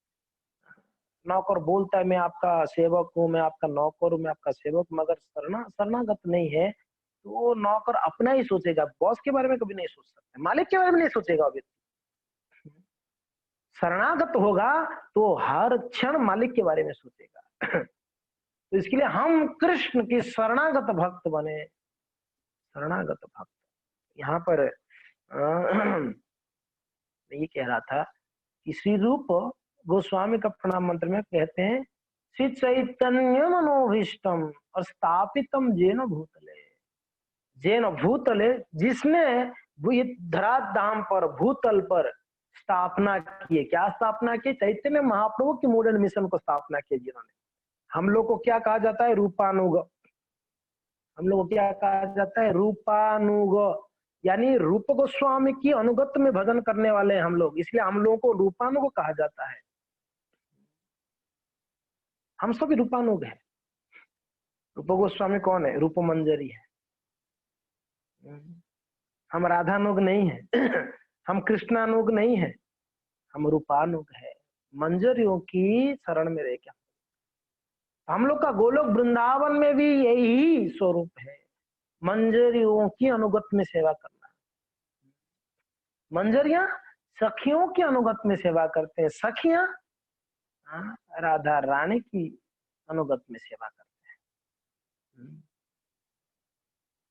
नौकर बोलता है मैं आपका सेवक हूँ, मैं आपका नौकर हूँ, मैं आपका सेवक, मगर शरणागत नहीं है, तो वो नौकर अपना ही सोचेगा, बॉस के बारे में कभी नहीं सोच सकता, मालिक के बारे में नहीं सोचेगा। व्यक्ति शरणागत होगा तो हर क्षण मालिक के बारे में सोचेगा। तो इसके लिए हम कृष्ण की शरणागत भक्त बने, शरणागत भक्त। यहाँ पर मैं ये कह रहा था कि श्री रूप गोस्वामी का प्रणाम मंत्र में कहते हैं, श्री चैतन्य मनोभीष्टम और स्थापितम जेन भूतले। जेन भूतले, जिसने धराधाम पर, भूतल पर स्थापना की। क्या स्थापना की? चैतन्य महाप्रभु की मॉडर्न मिशन को स्थापना की जिन्होंने। हम लोग को क्या कहा जाता है? रूपानुग। हम लोग को क्या कहा जाता है? रूपानुग, यानी रूप गोस्वामी की अनुगत में भजन करने वाले हैं हम लोग, इसलिए हम लोगों को रूपानुग कहा जाता है। हम सभी रूपानुग है। रूप गोस्वामी कौन है? रूप मंजरी है। हम राधानुग नहीं है। हम कृष्णानुग नहीं है, हम रूपानुग है। मंजरियों की शरण में रह क्या, हम लोग का गोलोक वृंदावन में भी यही स्वरूप है, मंजरियों की अनुगत में सेवा करना। मंजरियां सखियों की अनुगत में सेवा करते हैं, सखियां राधा रानी की अनुगत में सेवा करते हैं।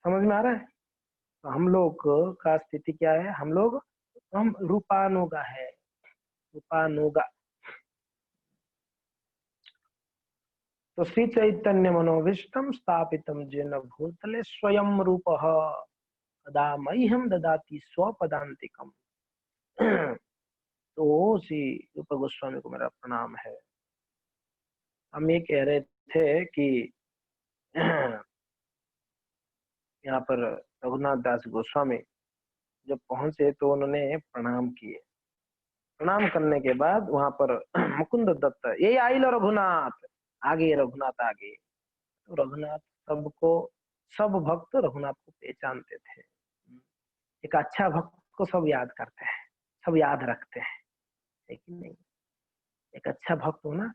समझ में आ रहा है? तो हम लोग का स्थिति क्या है? हम रूपानुगा है, रूपानुगा। तो श्री चैतन्य मनोविष्टम स्थापितम जेन भूतले स्वयं रूप कदा मह्यम ददाति स्वपदांतिकम। तो श्री रूप गोस्वामी को मेरा प्रणाम है। हम ये कह रहे थे कि यहाँ पर रघुनाथ दास गोस्वामी जब पहुंचे तो उन्होंने प्रणाम किए। प्रणाम करने के बाद वहां पर मुकुंद दत्त, ये आई लो रघुनाथ, आगे रघुनाथ आगे। तो रघुनाथ सबको, सब भक्त रघुनाथ को पहचानते थे। एक अच्छा भक्त को सब याद करते हैं, सब याद रखते हैं, लेकिन नहीं, एक अच्छा भक्त हो ना,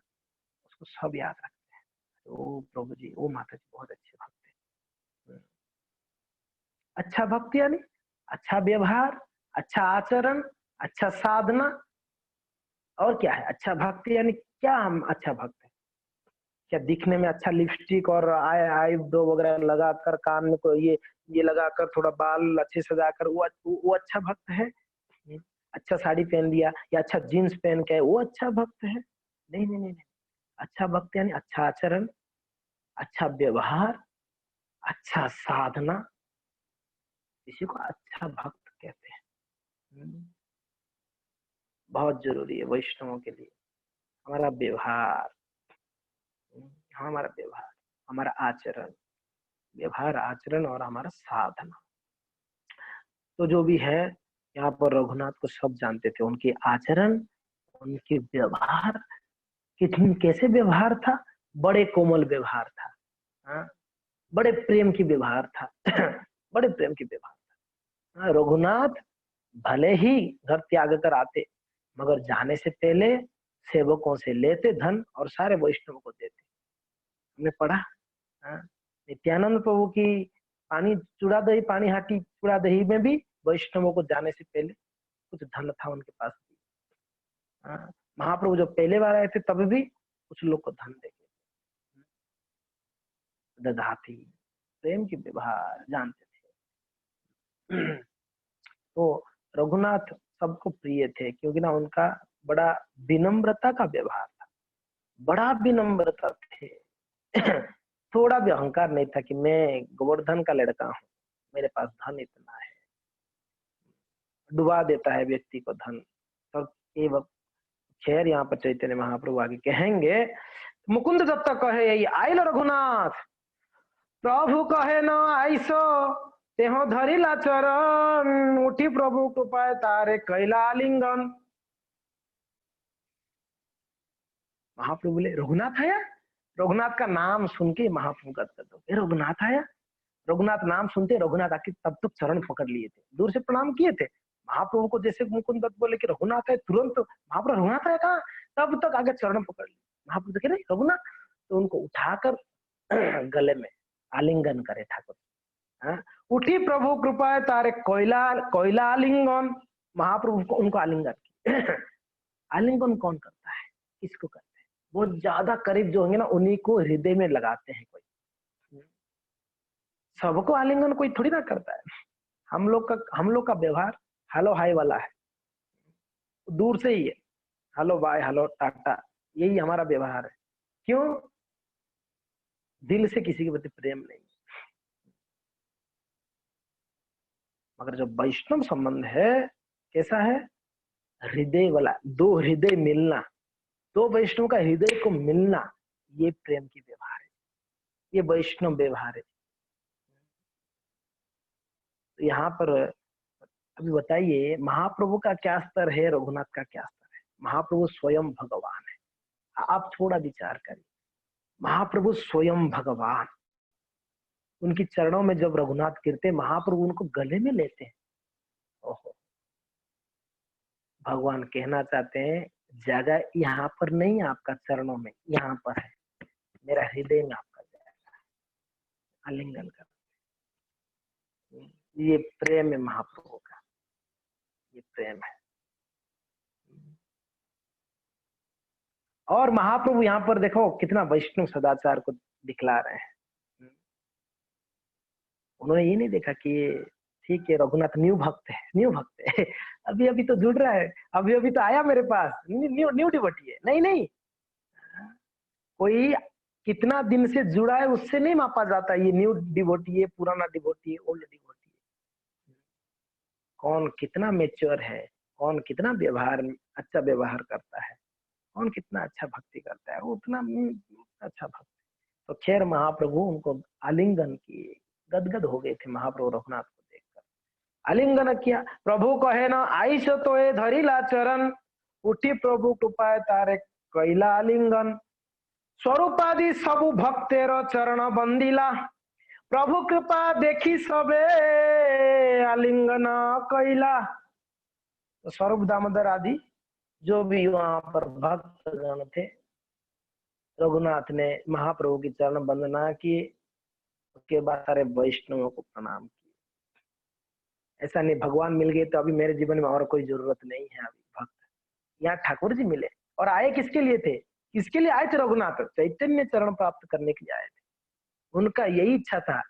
उसको सब याद रखते हैं। ओ प्रभु जी, ओ माता जी, बहुत अच्छे भक्त है। अच्छा भक्त यानी अच्छा व्यवहार, अच्छा आचरण, अच्छा साधना। और क्या है अच्छा भक्त यानी? क्या हम अच्छा भक्त है? क्या दिखने में अच्छा लिपस्टिक और आई ब्रो वगैरह लगाकर, कान में को ये लगाकर, थोड़ा बाल अच्छे सजाकर, वो अच्छा भक्त है? अच्छा साड़ी पहन लिया या अच्छा जीन्स पहन के, वो अच्छा भक्त है? नहीं नहीं नहीं नहीं। अच्छा भक्त यानी अच्छा आचरण, अच्छा व्यवहार, अच्छा साधना, इसी को अच्छा भक्त कहते हैं। बहुत जरूरी है वैष्णवों के लिए। हमारा व्यवहार, हमारा व्यवहार, हमारा आचरण, व्यवहार, आचरण और हमारा साधना। तो जो भी है यहाँ पर रघुनाथ को सब जानते थे, उनके आचरण, उनके व्यवहार, कितनी कैसे व्यवहार था, बड़े कोमल व्यवहार था। हाँ? बड़े प्रेम की व्यवहार था। बड़े प्रेम की व्यवहार था। हाँ, रघुनाथ भले ही घर त्याग कर आते, मगर जाने से पहले सेवकों से लेते धन और सारे वैष्णव को देते। हमने पढ़ा। हाँ? नित्यानंद प्रभु की पानी चूड़ा दही, पानी हाटी चूड़ा दही में भी वैष्णवों को जाने से पहले कुछ धन था उनके पास भी। हाँ? महाप्रभु जब पहले बार आए थे तब भी कुछ लोग को धन देके दधाती, प्रेम की व्यवहार जानते थे। तो रघुनाथ सबको प्रिय थे क्योंकि ना उनका बड़ा विनम्रता का व्यवहार था, बड़ा विनम्रता थे। थोड़ा भी अहंकार नहीं था कि मैं गोवर्धन का लड़का हूँ, मेरे पास धन इतना है। डुबा देता है व्यक्ति को धन। तब ये खैर यहाँ पर चैतन्य महाप्रभु आगे कहेंगे, मुकुंद जब तक कहे यही आयल रघुनाथ, प्रभु कहे न आइसो तेहो धरिला चरण, उठी प्रभु कृपा तारे कैला लिंगन। महाप्रभु बोले रघुनाथ आया। रघुनाथ का नाम सुन के महाप्रभु गदगद हो गए, रघुनाथ आया। रघुनाथ नाम सुनते रघुनाथ आके तब तक चरण पकड़ लिए थे, दूर से प्रणाम किए थे महाप्रभु को। जैसे मुकुंद दत्त बोले कि रघुनाथ है, तुरंत महाप्रभु रघुनाथ आया कहा, तब तक आगे चरण पकड़ लिए। महाप्रभु देखे नहीं रघुनाथ, तो उनको उठाकर गले में आलिंगन करे ठाकुर। हाँ? उठी प्रभु कृपा तारे कोयला कोयला आलिंगन। महाप्रभु को उनको आलिंगन की। आलिंगन कौन करता है, किसको करते हैं? बहुत ज्यादा करीब जो होंगे ना उन्हीं को हृदय में लगाते हैं। कोई सबको आलिंगन कोई थोड़ी ना करता है। हम लोग का व्यवहार हेलो हाय वाला है, दूर से ही है, हेलो बाय हेलो टाटा, यही हमारा व्यवहार है। क्यों? दिल से किसी के प्रति प्रेम नहीं। मगर जो वैष्णव संबंध है कैसा है, हृदय वाला, दो हृदय मिलना, दो वैष्णव का हृदय को मिलना, ये प्रेम की व्यवहार है, ये वैष्णव व्यवहार है। तो यहाँ पर अभी बताइए महाप्रभु का क्या स्तर है, रघुनाथ का क्या स्तर है? महाप्रभु स्वयं भगवान है। आप थोड़ा विचार करिए, महाप्रभु स्वयं भगवान, उनकी चरणों में जब रघुनाथ गिरते महाप्रभु उनको गले में लेते हैं। ओहो, भगवान कहना चाहते हैं जगह यहाँ पर नहीं, आपका चरणों में यहाँ पर है, मेरा हृदय में आपका जगह, आलिंगन कर। ये प्रेम है महाप्रभु का, ये प्रेम है। और महाप्रभु यहाँ पर देखो कितना वैष्णव सदाचार को दिखला रहे हैं। उन्होंने ये नहीं देखा कि ठीक है रघुनाथ न्यू भक्त है, न्यू भक्त है, अभी अभी तो जुड़ रहा है, अभी अभी तो आया मेरे पास, न्यू न्यू डिवोटी है। नहीं नहीं, कोई कितना दिन से जुड़ा है उससे नहीं मापा जाता ये न्यू डिवोटी है, पुराना डिवोटी है, ओल्ड डिवोटी है। कौन कितना मेच्योर है, कौन कितना व्यवहार अच्छा व्यवहार करता है, कौन कितना अच्छा भक्ति करता है, वो उतना अच्छा भक्त। तो खैर महाप्रभु उनको आलिंगन किए, गदगद हो गए थे महाप्रभु रघुनाथ को देखकर। आलिंगन किया, प्रभु कहे न आईस तो ए धरिला चरण, उठी प्रभु कृपा तारे कैला आलिंगन। स्वरूपादि सबु भक्तेर चरण बंदिला, प्रभु कृपा देखी सबे आलिंगन कैला। तो स्वरूप दामोदर आदि जो भी वहां पर भक्त गण थे, रघुनाथ ने महाप्रभु की चरण वंदना की, उसके बाद सारे वैष्णवों को प्रणाम किए। ऐसा नहीं भगवान मिल गए तो अभी मेरे जीवन में और कोई जरूरत नहीं है। अभी भक्त यहाँ ठाकुर जी मिले, और आए किसके लिए थे? किसके लिए आए थे? रघुनाथ चैतन्य चरण प्राप्त करने के लिए आए थे। उनका यही इच्छा था।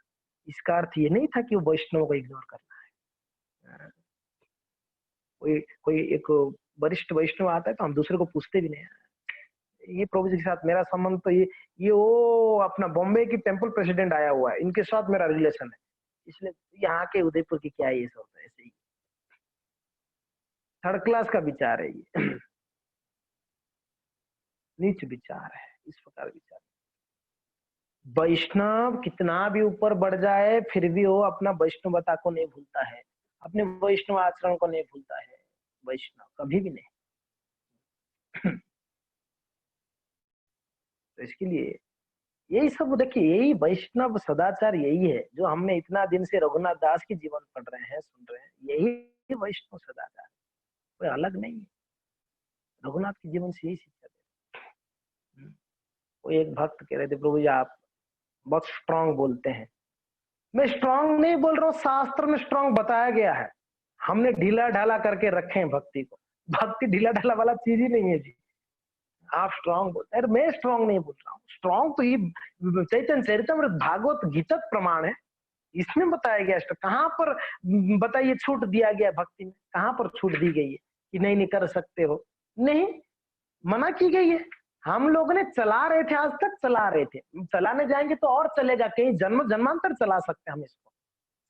इसका अर्थ ये नहीं था कि वो वैष्णव को इग्नोर करना है। कोई कोई एक वरिष्ठ वैष्णव आता है तो हम दूसरे को पूछते भी नहीं। ये प्रभु जी के साथ मेरा संबंध तो ये वो अपना बॉम्बे की टेम्पल प्रेसिडेंट आया हुआ है, इनके साथ मेरा रिलेशन है, इसलिए यहाँ के उदयपुर की क्या ये सब ऐसे ही। थर्ड क्लास का विचार है ये। नीच विचार है, इस प्रकार विचार। वैष्णव कितना भी ऊपर बढ़ जाए फिर भी वो अपना वैष्णवता को नहीं भूलता है, अपने वैष्णव आचरण को नहीं भूलता है, वैष्णव कभी भी नहीं। तो इसके लिए यही सब देखिए, यही वैष्णव सदाचार यही है जो हमने इतना दिन से रघुनाथ दास की जीवन पढ़ रहे हैं, सुन रहे हैं, यही वैष्णव सदाचार, कोई अलग नहीं है। रघुनाथ के जीवन से यही शिक्षा दे। वो एक भक्त कह रहे थे, प्रभु जी आप बहुत स्ट्रांग बोलते हैं। मैं स्ट्रांग नहीं बोल रहा हूँ, शास्त्र में स्ट्रांग बताया गया है, हमने ढीला ढाला करके रखे हैं भक्ति को। भक्ति ढीला ढाला वाला चीज ही नहीं है जी। आप स्ट्रांग बोलते हैं, मैं स्ट्रांग नहीं बोल रहा हूँ। स्ट्रांग तो ये चैतन्य चरितमृत भागवत गीता प्रमाण है, इसमें बताया गया। कहाँ पर बताइए छूट दिया गया भक्ति में, कहाँ पर छूट दी गई है कि नहीं नहीं कर सकते हो? नहीं, मना की गई है। हम लोग ने चला रहे थे, आज तक चला रहे थे, चलाने जाएंगे तो और चलेगा, कहीं जन्म जन्मांतर चला सकते हैं हम इसको।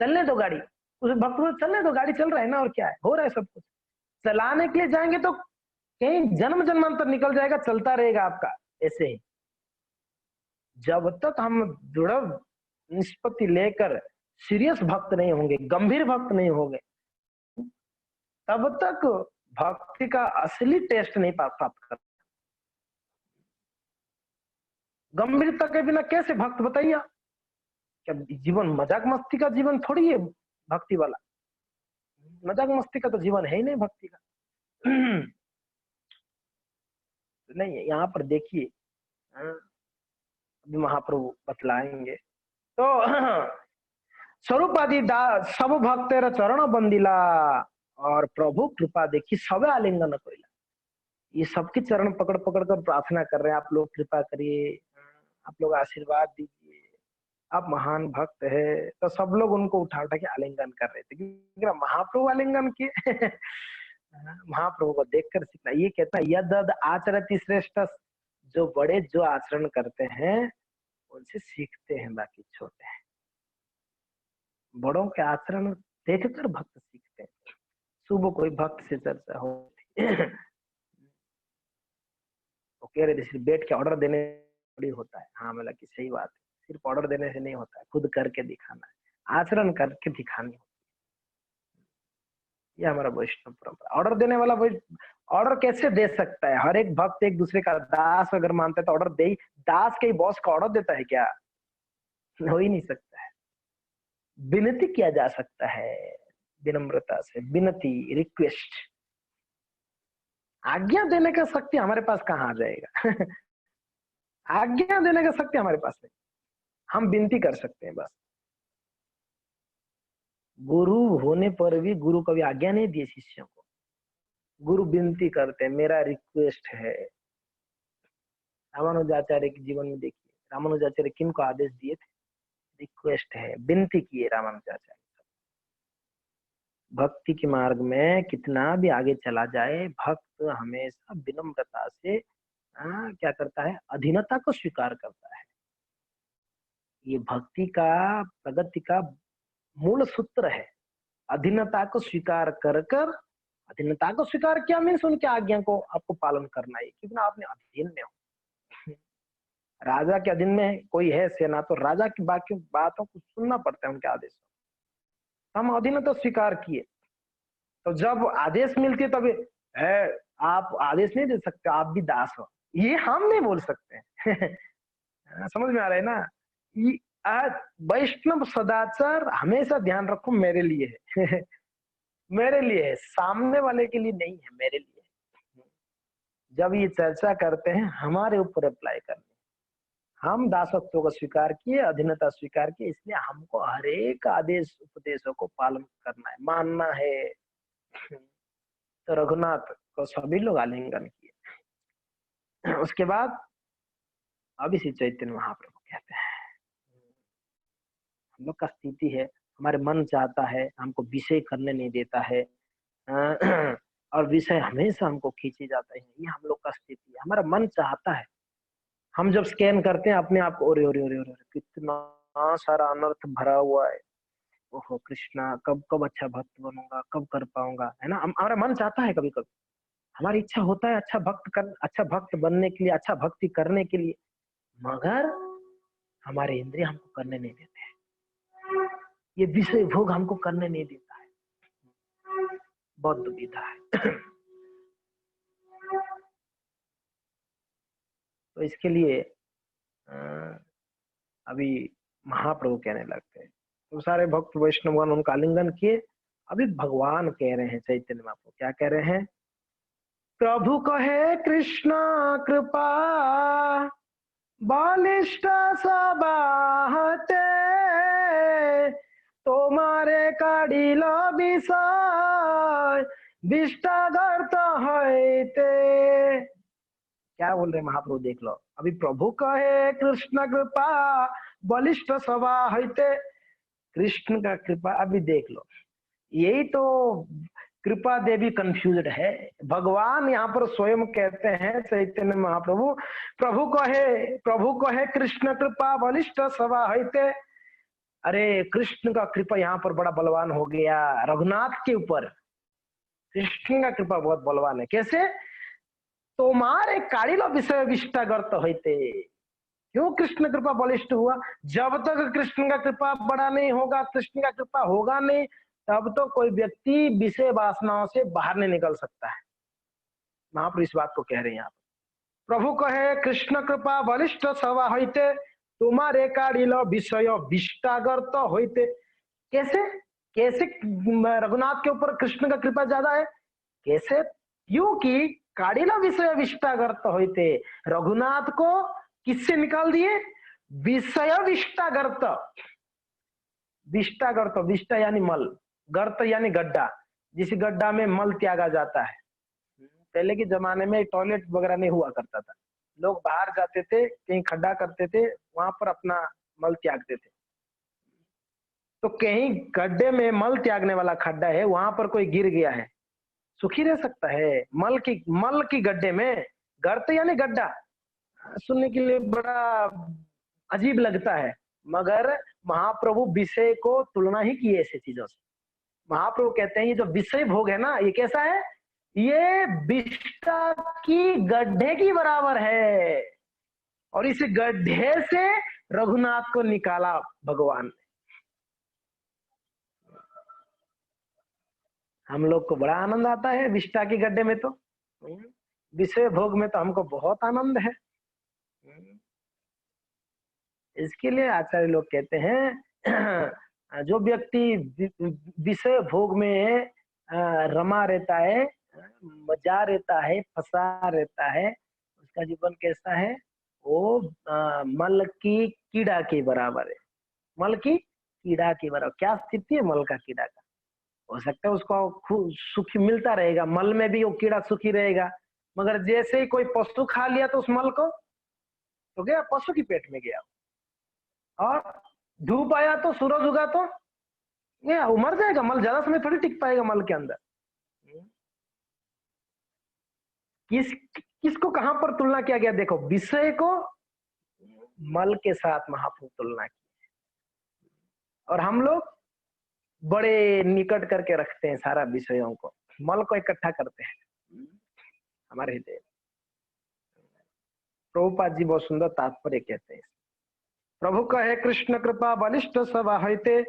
चलने दो गाड़ी, उस भक्त को चलने दो, गाड़ी चल रहा है ना, और क्या है, हो रहा है सब कुछ। चलाने के लिए जाएंगे तो कहीं जन्म जन्मांतर निकल जाएगा, चलता रहेगा आपका ऐसे ही। जब तक हम दृढ़ निष्पत्ति लेकर सीरियस भक्त नहीं होंगे, गंभीर भक्त नहीं होंगे, तब तक भक्ति का असली टेस्ट नहीं प्राप्त कर। गंभीरता के बिना कैसे भक्त, बताइए? क्या जीवन मजाक मस्ती का जीवन थोड़ी है भक्ति वाला? मजाक मस्ती का तो जीवन है ही नहीं भक्ति का। नहीं है। यहाँ पर देखिए, अभी महाप्रभु बतलाएंगे तो स्वरूप आदि सब भक्तेर चरण बंदिला, और प्रभु कृपा देखी सब आलिंगन कोइला। ये सबके चरण पकड़ पकड़ कर प्रार्थना कर रहे हैं, आप लोग कृपा करिए, आप लोग आशीर्वाद दीजिए, आप महान भक्त है। तो सब लोग उनको उठा उठा के आलिंगन कर रहे थे, क्योंकि महाप्रभु आलिंगन किए। महाप्रभु को देखकर सीखना। ये कहता है यद आचरति श्रेष्ठ, जो बड़े जो आचरण करते हैं उनसे सीखते हैं बाकी छोटे हैं। बड़ों के आचरण देखकर भक्त सीखते हैं। सुबह कोई भक्त से चर्चा होती, वो कह रहे थे सिर्फ बैठ के ऑर्डर देने थोड़ी होता है। हाँ बोला कि सही बात है, सिर्फ ऑर्डर देने से नहीं होता है, खुद करके दिखाना है, आचरण करके दिखानी होती है। ये हमारा वैष्णव परंपरा। ऑर्डर देने वाला ऑर्डर कैसे दे सकता है? हर एक भक्त एक दूसरे का दास अगर मानता है तो ऑर्डर दे ही, दास के ही बॉस का ऑर्डर देता है क्या? हो ही नहीं सकता है। विनती किया जा सकता है, विनम्रता से विनती, रिक्वेस्ट। आज्ञा देने का शक्ति हमारे पास कहाँ आ जाएगा? आज्ञा देने का शक्ति हमारे पास नहीं, हम विनती कर सकते हैं बस। गुरु होने पर भी गुरु कभी आज्ञा नहीं दिए शिष्यों को, गुरु विनती करते हैं, मेरा रिक्वेस्ट है। रामानुजाचार्य के जीवन में देखिए, रामानुजाचार्य किनको आदेश दिए थे? रिक्वेस्ट है, विनती किए रामानुजाचार्य। भक्ति के मार्ग में कितना भी आगे चला जाए, भक्त हमेशा विनम्रता से क्या करता है? अधीनता को स्वीकार करता है। ये भक्ति का, प्रगति का मूल सूत्र है। अधीनता को स्वीकार कर कर, अधीनता को स्वीकार किया मीन्स उनके आज्ञा को आपको पालन करना है, क्योंकि ना आपने अधीन में हो। राजा के अधीन में कोई है सेना, तो राजा की बाकी बातों को सुनना पड़ता है, उनके आदेश। हम अधीनता स्वीकार किए, तो जब आदेश मिलती है तब है, आप आदेश नहीं दे सकते, आप भी दास हो, ये हम नहीं बोल सकते। समझ में आ रहा है ना? आज वैष्णव सदाचार हमेशा ध्यान रखो मेरे लिए है। मेरे लिए है, सामने वाले के लिए नहीं है, मेरे लिए। जब ये चर्चा करते हैं हमारे ऊपर अप्लाई करनी, हम दासत्व को स्वीकार किए, अधीनता स्वीकार किए, इसलिए हमको हर एक आदेश उपदेशों को पालन करना है, मानना है। तो रघुनाथ को सभी लोग आलिंगन किए। उसके बाद अभी श्री चैतन्य महाप्रभु कहते हैं, हम लोग का स्थिति है, हमारे मन चाहता है, हमको विषय करने नहीं देता है, और विषय हमेशा हमको खींचे जाता है। ये हम लोग का स्थिति है, हमारा मन चाहता है। हम जब स्कैन करते हैं अपने आप को, ओरे ओरे ओरे ओरे, कितना सारा अनर्थ भरा हुआ है, ओहो कृष्णा, कब कब अच्छा भक्त बनूंगा, कब कर पाऊंगा, है ना। हमारा मन चाहता है कभी कभी, हमारी इच्छा होता है अच्छा भक्त बनने के लिए, अच्छा भक्ति करने के लिए, मगर हमारे इंद्रिय हमको करने नहीं देते हैं, ये विषय भोग हमको करने नहीं देता है, बहुत दुविधा है। तो इसके लिए अभी महाप्रभु कहने लगते हैं, तो सारे भक्त वैष्णवगण उनका आलिंगन किए। अभी भगवान कह रहे हैं, चैतन्य महाप्रभु क्या कह रहे हैं, प्रभु कहे कृष्ण कृपा बलिष्ठ सबाहते तुम्हारे काढ़िल विषय विष्टागर्त हईते। क्या बोल रहे महाप्रभु, देख लो। अभी प्रभु कहे कृष्ण कृपा बलिष्ठ सभा हईते, कृष्ण का कृपा, अभी देख लो, यही तो कृपा देवी कंफ्यूज्ड है। भगवान यहाँ पर स्वयं कहते हैं, चैतन्य महाप्रभु, प्रभु कहे कृष्ण कृपा बलिष्ठ सभा हईते। अरे कृष्ण का कृपा यहाँ पर बड़ा बलवान हो गया रघुनाथ के ऊपर, कृष्ण का कृपा बहुत बलवान है। कैसे, तुम्हारे काढ़िल विषय विष्टागर्त होते। क्यों कृष्ण कृपा बलिष्ठ हुआ, जब तक कृष्ण का कृपा बड़ा नहीं होगा, कृष्ण का कृपा होगा नहीं, तब तो कोई व्यक्ति विषय वासनाओं से बाहर नहीं निकल सकता है। महाप्रभु इस बात को कह रहे हैं यहाँ प्रभु कहे कृष्ण कृपा बलिष्ठ सभा होते तुम्हारे काढ़िल विषय विष्टागर्त होते। कैसे कैसे रघुनाथ के ऊपर कृष्ण का कृपा ज्यादा है, कैसे, क्योंकि काढ़िल विषय विष्टागर्त होते, रघुनाथ को किससे निकाल दिए, विषय विष्टागर्त। विष्टागर्त, विष्टा यानी मल, गर्त यानी गड्ढा, जिस गड्ढा में मल त्यागा जाता है। पहले के जमाने में टॉयलेट वगैरह नहीं हुआ करता था, लोग बाहर जाते थे, कहीं खड्डा करते थे, वहां पर अपना मल त्यागते थे। तो कहीं गड्ढे में मल त्यागने वाला खड्डा है, वहां पर कोई गिर गया है, सुखी रह सकता है? मल की गड्ढे में, गर्त यानी गड्ढा, सुनने के लिए बड़ा अजीब लगता है, मगर महाप्रभु विषय को तुलना ही की है ऐसी चीजों से। महाप्रभु कहते हैं ये जो विषय भोग है ना, ये कैसा है, ये विष्टा की गड्ढे की बराबर है, और इस गड्ढे से रघुनाथ को निकाला भगवान ने। हम लोग को बड़ा आनंद आता है विष्टा की गड्ढे में, तो विषय भोग में तो हमको बहुत आनंद है। इसके लिए आचार्य लोग कहते हैं जो व्यक्ति विषय भोग में रमा रहता है, मजा रहता है, फंसा रहता है, उसका जीवन कैसा है, वो मल की कीड़ा के बराबर है। मल की कीड़ा के बराबर, क्या स्थिति है मल का कीड़ा का, हो सकता है उसको सुखी मिलता रहेगा, मल में भी वो कीड़ा सुखी रहेगा, मगर जैसे ही कोई पशु खा लिया तो उस मल को, तो गया पशु की पेट में गया। और धूप आया तो, सूरज उगा तो ये मर जाएगा, मल ज्यादा समय थोड़ी टिक पाएगा मल के अंदर। किसको कहां पर तुलना किया गया, देखो विषय को मल के साथ महाप्रभु तुलना की, और हम लोग बड़े निकट करके रखते हैं सारा विषयों को, मल को इकट्ठा करते हैं हमारे हृदय। प्रभुपाद जी बहुत सुंदर तात्पर्य कहते हैं, प्रभु कहे कृष्ण कृपा बलिष्ठ सभा होते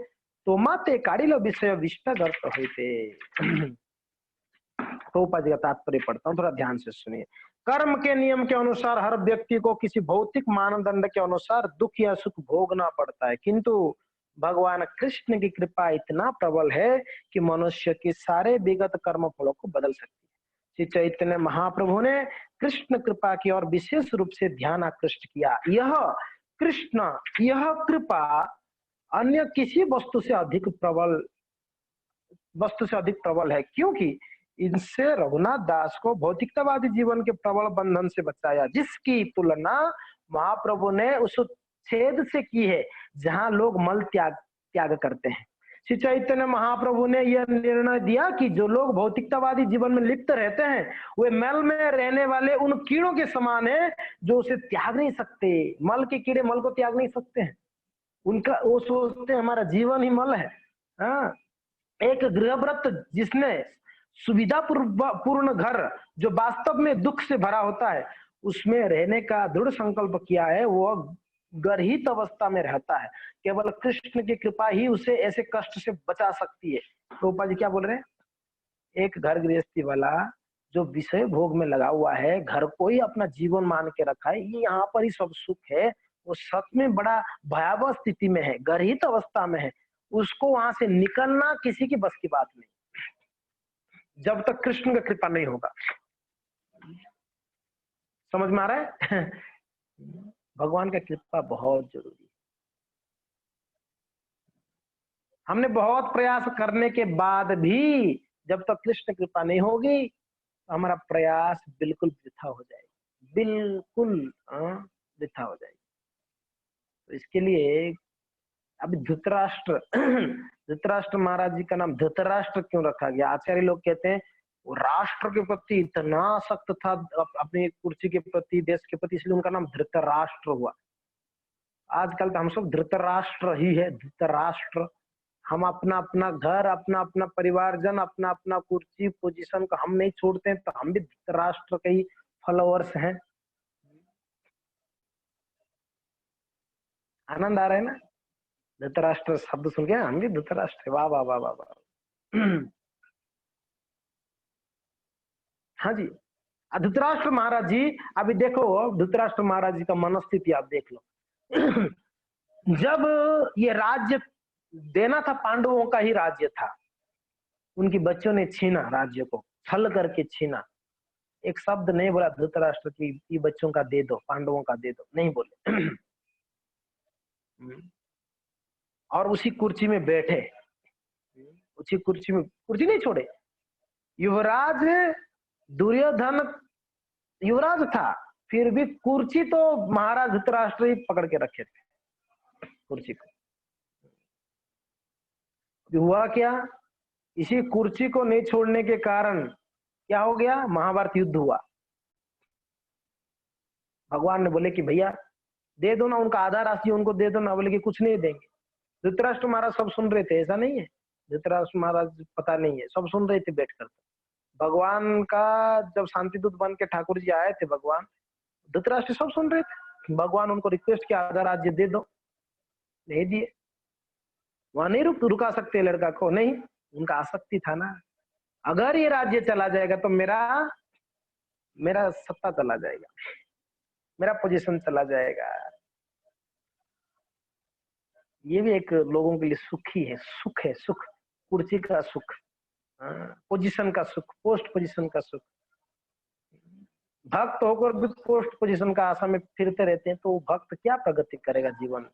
तो माते काढ़िल विषय विष्टागर्त होते। प्रभुपाद जी का तात्पर्य पढ़ता हूँ, थोड़ा ध्यान से सुनिए। कर्म के नियम के अनुसार हर व्यक्ति को किसी भौतिक मानदंड के अनुसार दुख या सुख भोगना पड़ता है, किंतु भगवान कृष्ण की कृपा इतना प्रबल है कि मनुष्य के सारे विगत कर्म फलों को बदल सकती है। श्री चैतन्य महाप्रभु ने कृष्ण कृपा की और विशेष रूप से ध्यान आकृष्ट किया। यह कृपा अन्य किसी वस्तु से अधिक प्रबल है, क्योंकि इनसे रघुनाथ दास को भौतिकतावादी जीवन के प्रबल बंधन से बचाया, जिसकी तुलना महाप्रभु ने उस छेद से की है जहां लोग मल त्याग करते हैं। श्री चैतन्य महाप्रभु ने यह निर्णय दिया कि जो लोग भौतिकतावादी जीवन में लिप्त रहते हैं वे मल में रहने वाले उन कीड़ों के समान है जो उसे त्याग नहीं सकते। मल के कीड़े मल को त्याग नहीं सकते हैं, उनका वो सोचते हैं हमारा जीवन ही मल है, हाँ, एक गृहव्रत जिसने सुविधा पूर्ण घर जो वास्तव में दुख से भरा होता है उसमें रहने का दृढ़ संकल्प किया है, वो गर्हित अवस्था में रहता है। केवल कृष्ण की कृपा ही उसे ऐसे कष्ट से बचा सकती है। प्रभुपाद जी क्या बोल रहे हैं? एक घर गृहस्थी वाला जो विषय भोग में लगा हुआ है, घर को ही अपना जीवन मान के रखा है, ये यहाँ पर ही सब सुख है, वो सच में बड़ा भयावह स्थिति में है, गर्हित अवस्था में है। उसको वहां से निकलना किसी की बस की बात नहीं, जब तक कृष्ण का कृपा नहीं होगा। समझ में आ रहा है? भगवान का कृपा बहुत जरूरी है। हमने बहुत प्रयास करने के बाद भी जब तक कृष्ण कृपा नहीं होगी तो हमारा प्रयास बिल्कुल वृथा हो जाएगा, बिल्कुल वृथा हो जाएगा। तो इसके लिए अभी धृतराष्ट्र धृतराष्ट्र महाराज जी का नाम धृतराष्ट्र क्यों रखा गया? आचार्य लोग कहते हैं वो राष्ट्र के प्रति इतना सख्त था, अपनी कुर्सी के प्रति, देश के प्रति, इसलिए उनका नाम धृतराष्ट्र हुआ। आजकल तो हम सब धृतराष्ट्र ही है, धृतराष्ट्र। हम अपना अपना घर, अपना अपना परिवारजन, अपना अपना कुर्सी पोजीशन को हम नहीं छोड़ते हैं, तो हम भी धृतराष्ट्र के ही फॉलोअर्स हैं। आनंद आ रहा है ना? धृतराष्ट्र शब्द सुन के हम भी धृतराष्ट्र, वाह वाह वाह वाह वाह। हाँ जी, धृतराष्ट्र महाराज जी, अभी देखो धृतराष्ट्र महाराज जी का मनस्थिति आप देख लो। जब ये राज्य देना था, पांडवों का ही राज्य था, उनकी बच्चों ने छीना राज्य को, छल करके छीना। एक शब्द नहीं बोला धृतराष्ट्र की ये बच्चों का दे दो, पांडवों का दे दो, नहीं बोले। और उसी कुर्सी में बैठे, उसी कुर्सी में, कुर्सी नहीं छोड़े। युवराज दुर्योधन युवराज था, फिर भी कुर्सी तो महाराज धृतराष्ट्र ही पकड़ के रखे थे कुर्सी को। हुआ क्या? इसी कुर्सी को नहीं छोड़ने के कारण क्या हो गया? महाभारत युद्ध हुआ। भगवान ने बोले कि भैया दे दो ना, उनका आधा राशि उनको दे दो ना। बोले कि कुछ नहीं देंगे। धृतराष्ट्र महाराज सब सुन रहे थे, ऐसा नहीं है धृतराष्ट्र महाराज पता नहीं है, सब सुन रहे थे बैठकर। भगवान का जब शांति दूत बन के ठाकुर जी आए थे, भगवान, धृतराष्ट्र सब सुन रहे थे। भगवान उनको रिक्वेस्ट किया आधा राज्य दे दो, नहीं दिए। वहां नहीं रुका सकते लड़का को, नहीं, उनका आसक्ति था ना, अगर ये राज्य चला जाएगा तो मेरा सत्ता चला जाएगा, मेरा पोजीशन चला जाएगा। ये भी एक लोगों के लिए सुख ही है, सुख है, सुख, कुर्सी का सुख, पोजीशन का सुख, पोस्ट पोजीशन का सुख। भक्त होकर भी पोस्ट पोजीशन का आशा में फिरते रहते हैं, तो भक्त क्या प्रगति करेगा जीवन में?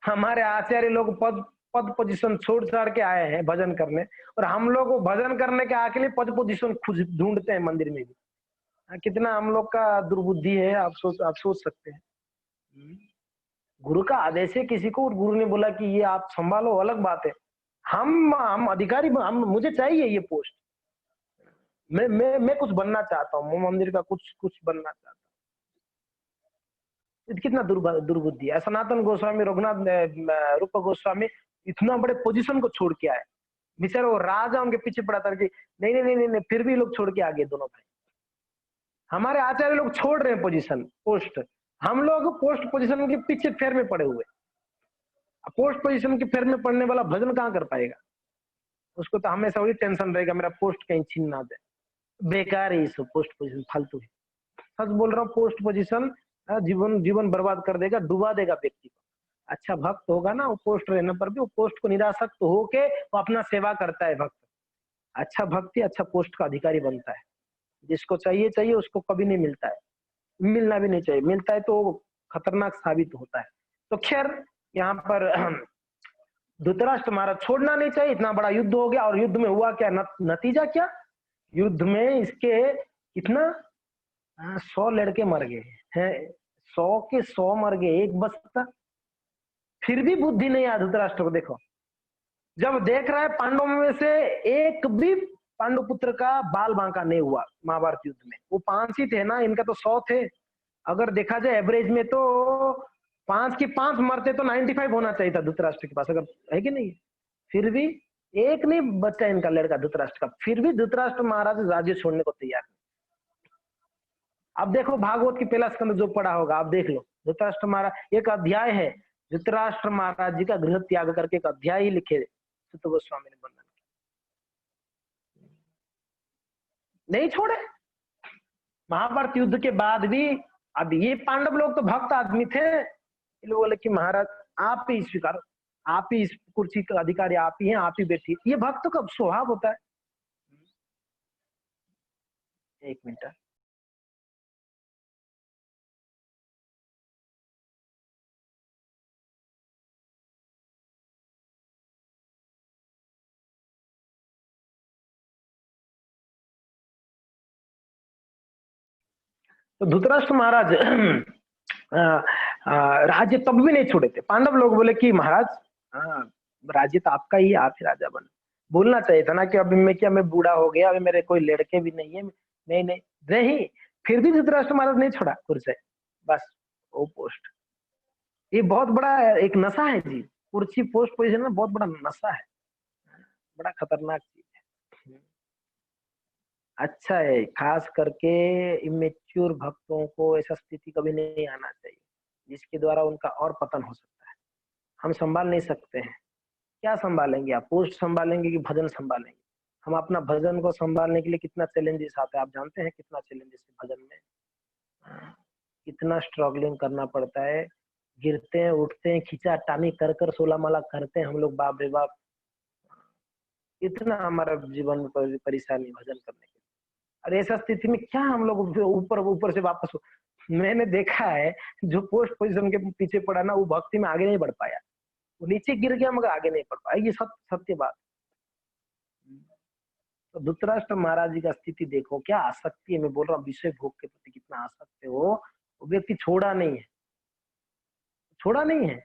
हमारे आचार्य लोग पद पोजीशन छोड़ छाड़ के आए हैं भजन करने, और हम लोग भजन करने के आके लिए पद पोजीशन खुद ढूंढते हैं मंदिर में भी। कितना हम लोग का दुर्बुद्धि है, आप सोच सकते हैं। गुरु का आदेश है किसी को, और गुरु ने बोला कि ये आप संभालो, अलग बात है। हम अधिकारी, मुझे चाहिए ये पोस्ट, मैं कुछ बनना चाहता हूँ, मंदिर का कुछ बनना चाहता हूँ। कितना दुर्बुद्धि है। सनातन गोस्वामी, रघुनाथ रूप गोस्वामी इतना बड़े पोजीशन को छोड़ के आए, बेचारे वो राजा उनके पीछे पड़ा था कि नहीं नहीं नहीं नहीं, फिर भी लोग छोड़ के आ गए दोनों भाई। हमारे आचार्य लोग छोड़ रहे हैं पोजीशन, पोस्ट, हम लोग पोस्ट पोजीशन के पीछे फेर में पड़े हुए। पोस्ट पोजीशन के फेर में पड़ने वाला भजन कहाँ कर पाएगा? उसको तो हमेशा वही टेंशन रहेगा, मेरा पोस्ट कहीं छीन ना दे। बेकार है सब पोस्ट पोजीशन, फालतू है। सच बोल रहा हूँ, पोस्ट पोजीशन जीवन बर्बाद कर देगा, डुबा देगा व्यक्ति को। अच्छा भक्त होगा ना, वो पोस्ट रहने पर भी वो पोस्ट को निरासक्त होके वो अपना सेवा करता है भक्त। अच्छा भक्ति अच्छा पोस्ट का अधिकारी बनता है। जिसको चाहिए उसको कभी नहीं मिलता है, मिलना भी नहीं चाहिए, मिलता है तो खतरनाक साबित होता है। तो खैर यहाँ पर धृतराष्ट्र महाराज छोड़ना नहीं चाहिए। इतना बड़ा युद्ध हो गया, और युद्ध में हुआ क्या? नतीजा क्या? युद्ध में इसके कितना 100 लड़के मर गए हैं, 100 के 100 मर गए, एक बचता। फिर भी बुद्धि नहीं आ धृतराष्ट्र को। देखो, जब देख रहा है पांडवों में से एक भी पांडु पुत्र का बाल बांका नहीं हुआ महाभारत युद्ध में। वो 5 ही थे ना, इनका तो 100 थे। अगर देखा जाए एवरेज में तो 5 की 5 मरते तो 95 होना चाहिए था धृतराष्ट्र के पास, अगर है कि नहीं? फिर भी एक नहीं बच्चा इनका लड़का धृतराष्ट्र का, फिर भी धृतराष्ट्र महाराज राज्य छोड़ने को तैयार नहीं। अब देखो भागवत की पहला स्कंद जो पढ़ा होगा, आप देख लो, धृतराष्ट्र महाराज एक अध्याय है, धृतराष्ट्र महाराज जी का गृह त्याग करके एक अध्याय ही लिखे सुत गोस्वामी ने वर्णन नहीं छोड़े। महाभारत युद्ध के बाद भी अब ये पांडव लोग तो भक्त आदमी थे, ये लोग बोले कि महाराज आप ही स्वीकार, आप ही इस कुर्सी का अधिकारी, आप ही हैं, आप ही बैठिए। ये भक्त का स्वभाव होता है। एक मिनट, तो धृतराष्ट्र महाराज राज्य तब भी नहीं छोड़े थे। पांडव लोग बोले कि महाराज राज्य तो आपका ही, आप ही राजा बने। बोलना चाहिए था ना कि अभी मैं क्या, मैं बूढ़ा हो गया, अभी मेरे कोई लड़के भी नहीं है, नहीं नहीं नहीं। फिर भी धृतराष्ट्र महाराज नहीं छोड़ा कुर्सी, बस वो पोस्ट। ये बहुत बड़ा एक नशा है जी, कुर्सी पोस्ट पोजीशन में बहुत बड़ा नशा है, बड़ा खतरनाक चीज है। अच्छा है, खास करके इमेच्योर भक्तों को ऐसा स्थिति कभी नहीं आना चाहिए जिसके द्वारा उनका और पतन हो सकता है। हम संभाल नहीं सकते हैं, क्या संभालेंगे आप? पोस्ट संभालेंगे कि भजन संभालेंगे? हम अपना भजन को संभालने के लिए कितना चैलेंजेस आता है, आप जानते हैं कितना चैलेंजेस है भजन में। कितना स्ट्रगलिंग करना पड़ता है, गिरते हैं, उठते हैं, खींचा टानी कर कर 16 माला करते हैं हम लोग, बाप रे बाप। इतना हमारा जीवन में परेशानी भजन करने के। और ऐसा स्थिति में क्या हम लोग ऊपर ऊपर से वापस हो? मैंने देखा है जो पोस्ट पोजीशन के पीछे पड़ा ना, वो भक्ति में आगे नहीं बढ़ पाया, वो नीचे गिर गया मगर आगे नहीं बढ़ पाया। ये सत्य बात। तो धृतराष्ट्र महाराज जी का स्थिति देखो, क्या आसक्ति है। मैं बोल रहा हूँ विषय भोग के प्रति कितना आसक्त है वो व्यक्ति, छोड़ा नहीं है, छोड़ा नहीं है।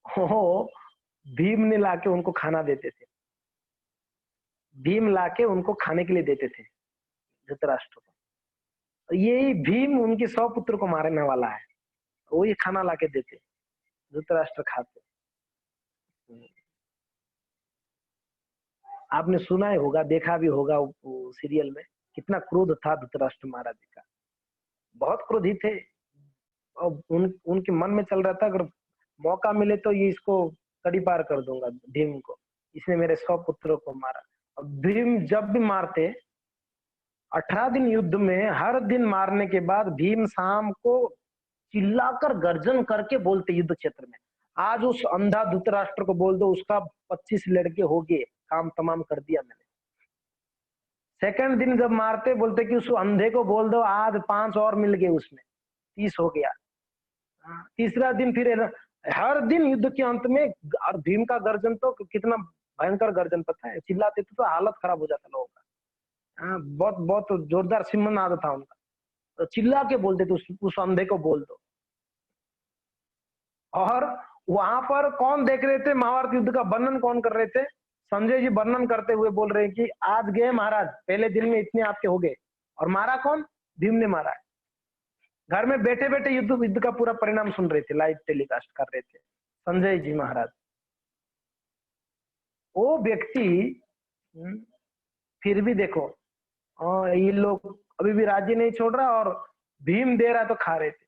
हो भीम ने लाके उनको खाना देते थे, भीम लाके उनको खाने के लिए देते थे धृतराष्ट्र को। ये भीम उनके 100 पुत्र को मारने वाला है, वो ये खाना लाके देते, धृतराष्ट्र खाते। आपने सुना ही होगा, देखा भी होगा सीरियल में, कितना क्रोध था धृतराष्ट्र महाराज जी का, बहुत क्रोधी थे। और उनके मन में चल रहा था अगर मौका मिले तो ये इसको तड़ी पार कर दूंगा भीम को, इसने मेरे 100 पुत्रों को मारा। और भीम जब भी मारते, 18 दिन युद्ध में हर दिन मारने के बाद भीम शाम को चिल्लाकर गर्जन करके बोलते युद्ध क्षेत्र में, आज उस अंधा धृतराष्ट्र को बोल दो उसका 25 लड़के हो गए, काम तमाम कर दिया मैंने। सेकंड दिन जब मारते बोलते कि उस अंधे को बोल दो आज 5 और मिल गए, उसमें 30 हो गया। तीसरा दिन फिर हर दिन युद्ध के अंत में, और भीम का गर्जन तो कितना भयंकर गर्जन पता है, चिल्लाते तो हालत खराब हो जाता लोगों का। बहुत बहुत जोरदार सिंहनाद था उनका, तो चिल्ला के बोलते थे उस अंधे को बोल दो। और वहां पर कौन देख रहे थे, महाभारत युद्ध का वर्णन कौन कर रहे थे? संजय जी वर्णन करते हुए बोल रहे हैं कि आज गए महाराज, पहले दिन में इतने आपके हो गए, और मारा कौन? भीम ने मारा है। घर में बैठे बैठे युद्ध का पूरा परिणाम सुन रहे थे, लाइव टेलीकास्ट कर रहे थे संजय जी महाराज। वो व्यक्ति फिर भी देखो, ये लोग अभी भी राज्य नहीं छोड़ रहा, और भीम दे रहा तो खा रहे थे।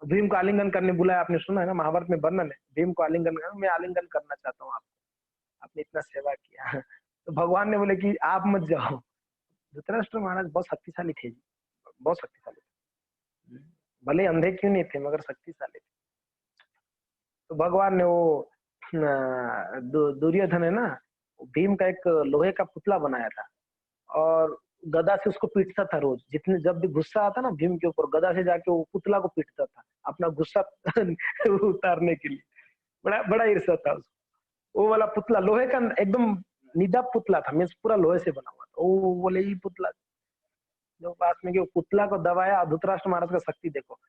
भीम को आलिंगन करने बुलाया, आपने सुना है ना, महाभारत में वर्णन है, भीम को आलिंगन करना, मैं आलिंगन करना चाहता हूँ आपको, आपने इतना सेवा किया। तो भगवान ने बोले कि आप मत जाओ। धृतराष्ट्र महाराज बहुत शक्तिशाली थे जी, बहुत शक्तिशाली थे, भले अंधे क्यों नहीं थे मगर शक्तिशाली थे। तो भगवान ने वो दुर्योधन है ना, भीम का एक लोहे का पुतला बनाया था, और गदा से उसको पीटता था रोज। जितने जब भी गुस्सा आता ना भीम के ऊपर, गदा से जाके वो पुतला को पीटता था अपना गुस्सा उतारने के लिए। बड़ा बड़ा ईर्ष्या था उसको। वो वाला पुतला लोहे का एकदम निदा पुतला था, मीन्स पूरा लोहे से बना हुआ था। वो बोले ये पुतला जो पास में गया, पुतला को दबाया। धृतराष्ट्र महाराज का शक्ति देखो,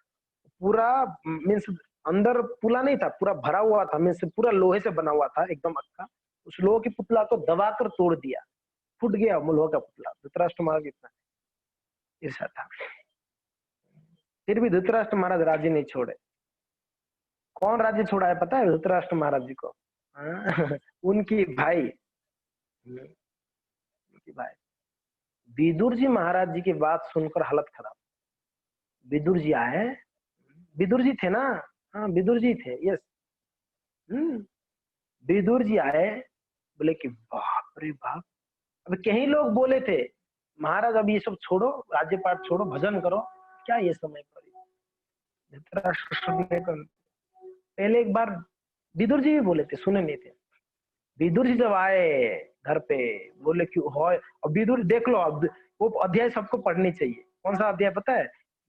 पूरा मीन्स अंदर पुतला नहीं था, पूरा भरा हुआ था, मीन्स पूरा लोहे से बना हुआ था एकदम अक्का। उस लोहे की पुतला को दबाकर तोड़ दिया, फूट गया लोहा का पुतला। धृतराष्ट्र महाराज इतना ईर्ष्या था, फिर भी धृतराष्ट्र महाराज राज्य नहीं छोड़े। कौन राज्य छोड़ा है पता है धृतराष्ट्र महाराज जी को? हाँ, उनकी भाई, उनकी भाई विदुर जी महाराज जी की बात सुनकर हालत खराब। विदुर जी आए, विदुर जी थे ना, हाँ विदुर जी थे, यस। हम्म, विदुर जी आए, बोले कि बाप रे बाप। अब कई लोग बोले थे महाराज अब ये सब छोड़ो, राज्य पाठ छोड़ो, भजन करो, क्या ये समय पर। धृतराष्ट्र ने पहले एक बार विदुर जी भी बोले थे, सुने नहीं थे। विदुर जी जब आए घर पे, बोले कि हो, अब विदुर देख लो, अब वो अध्याय सबको पढ़नी चाहिए। कौन सा अध्याय पता है?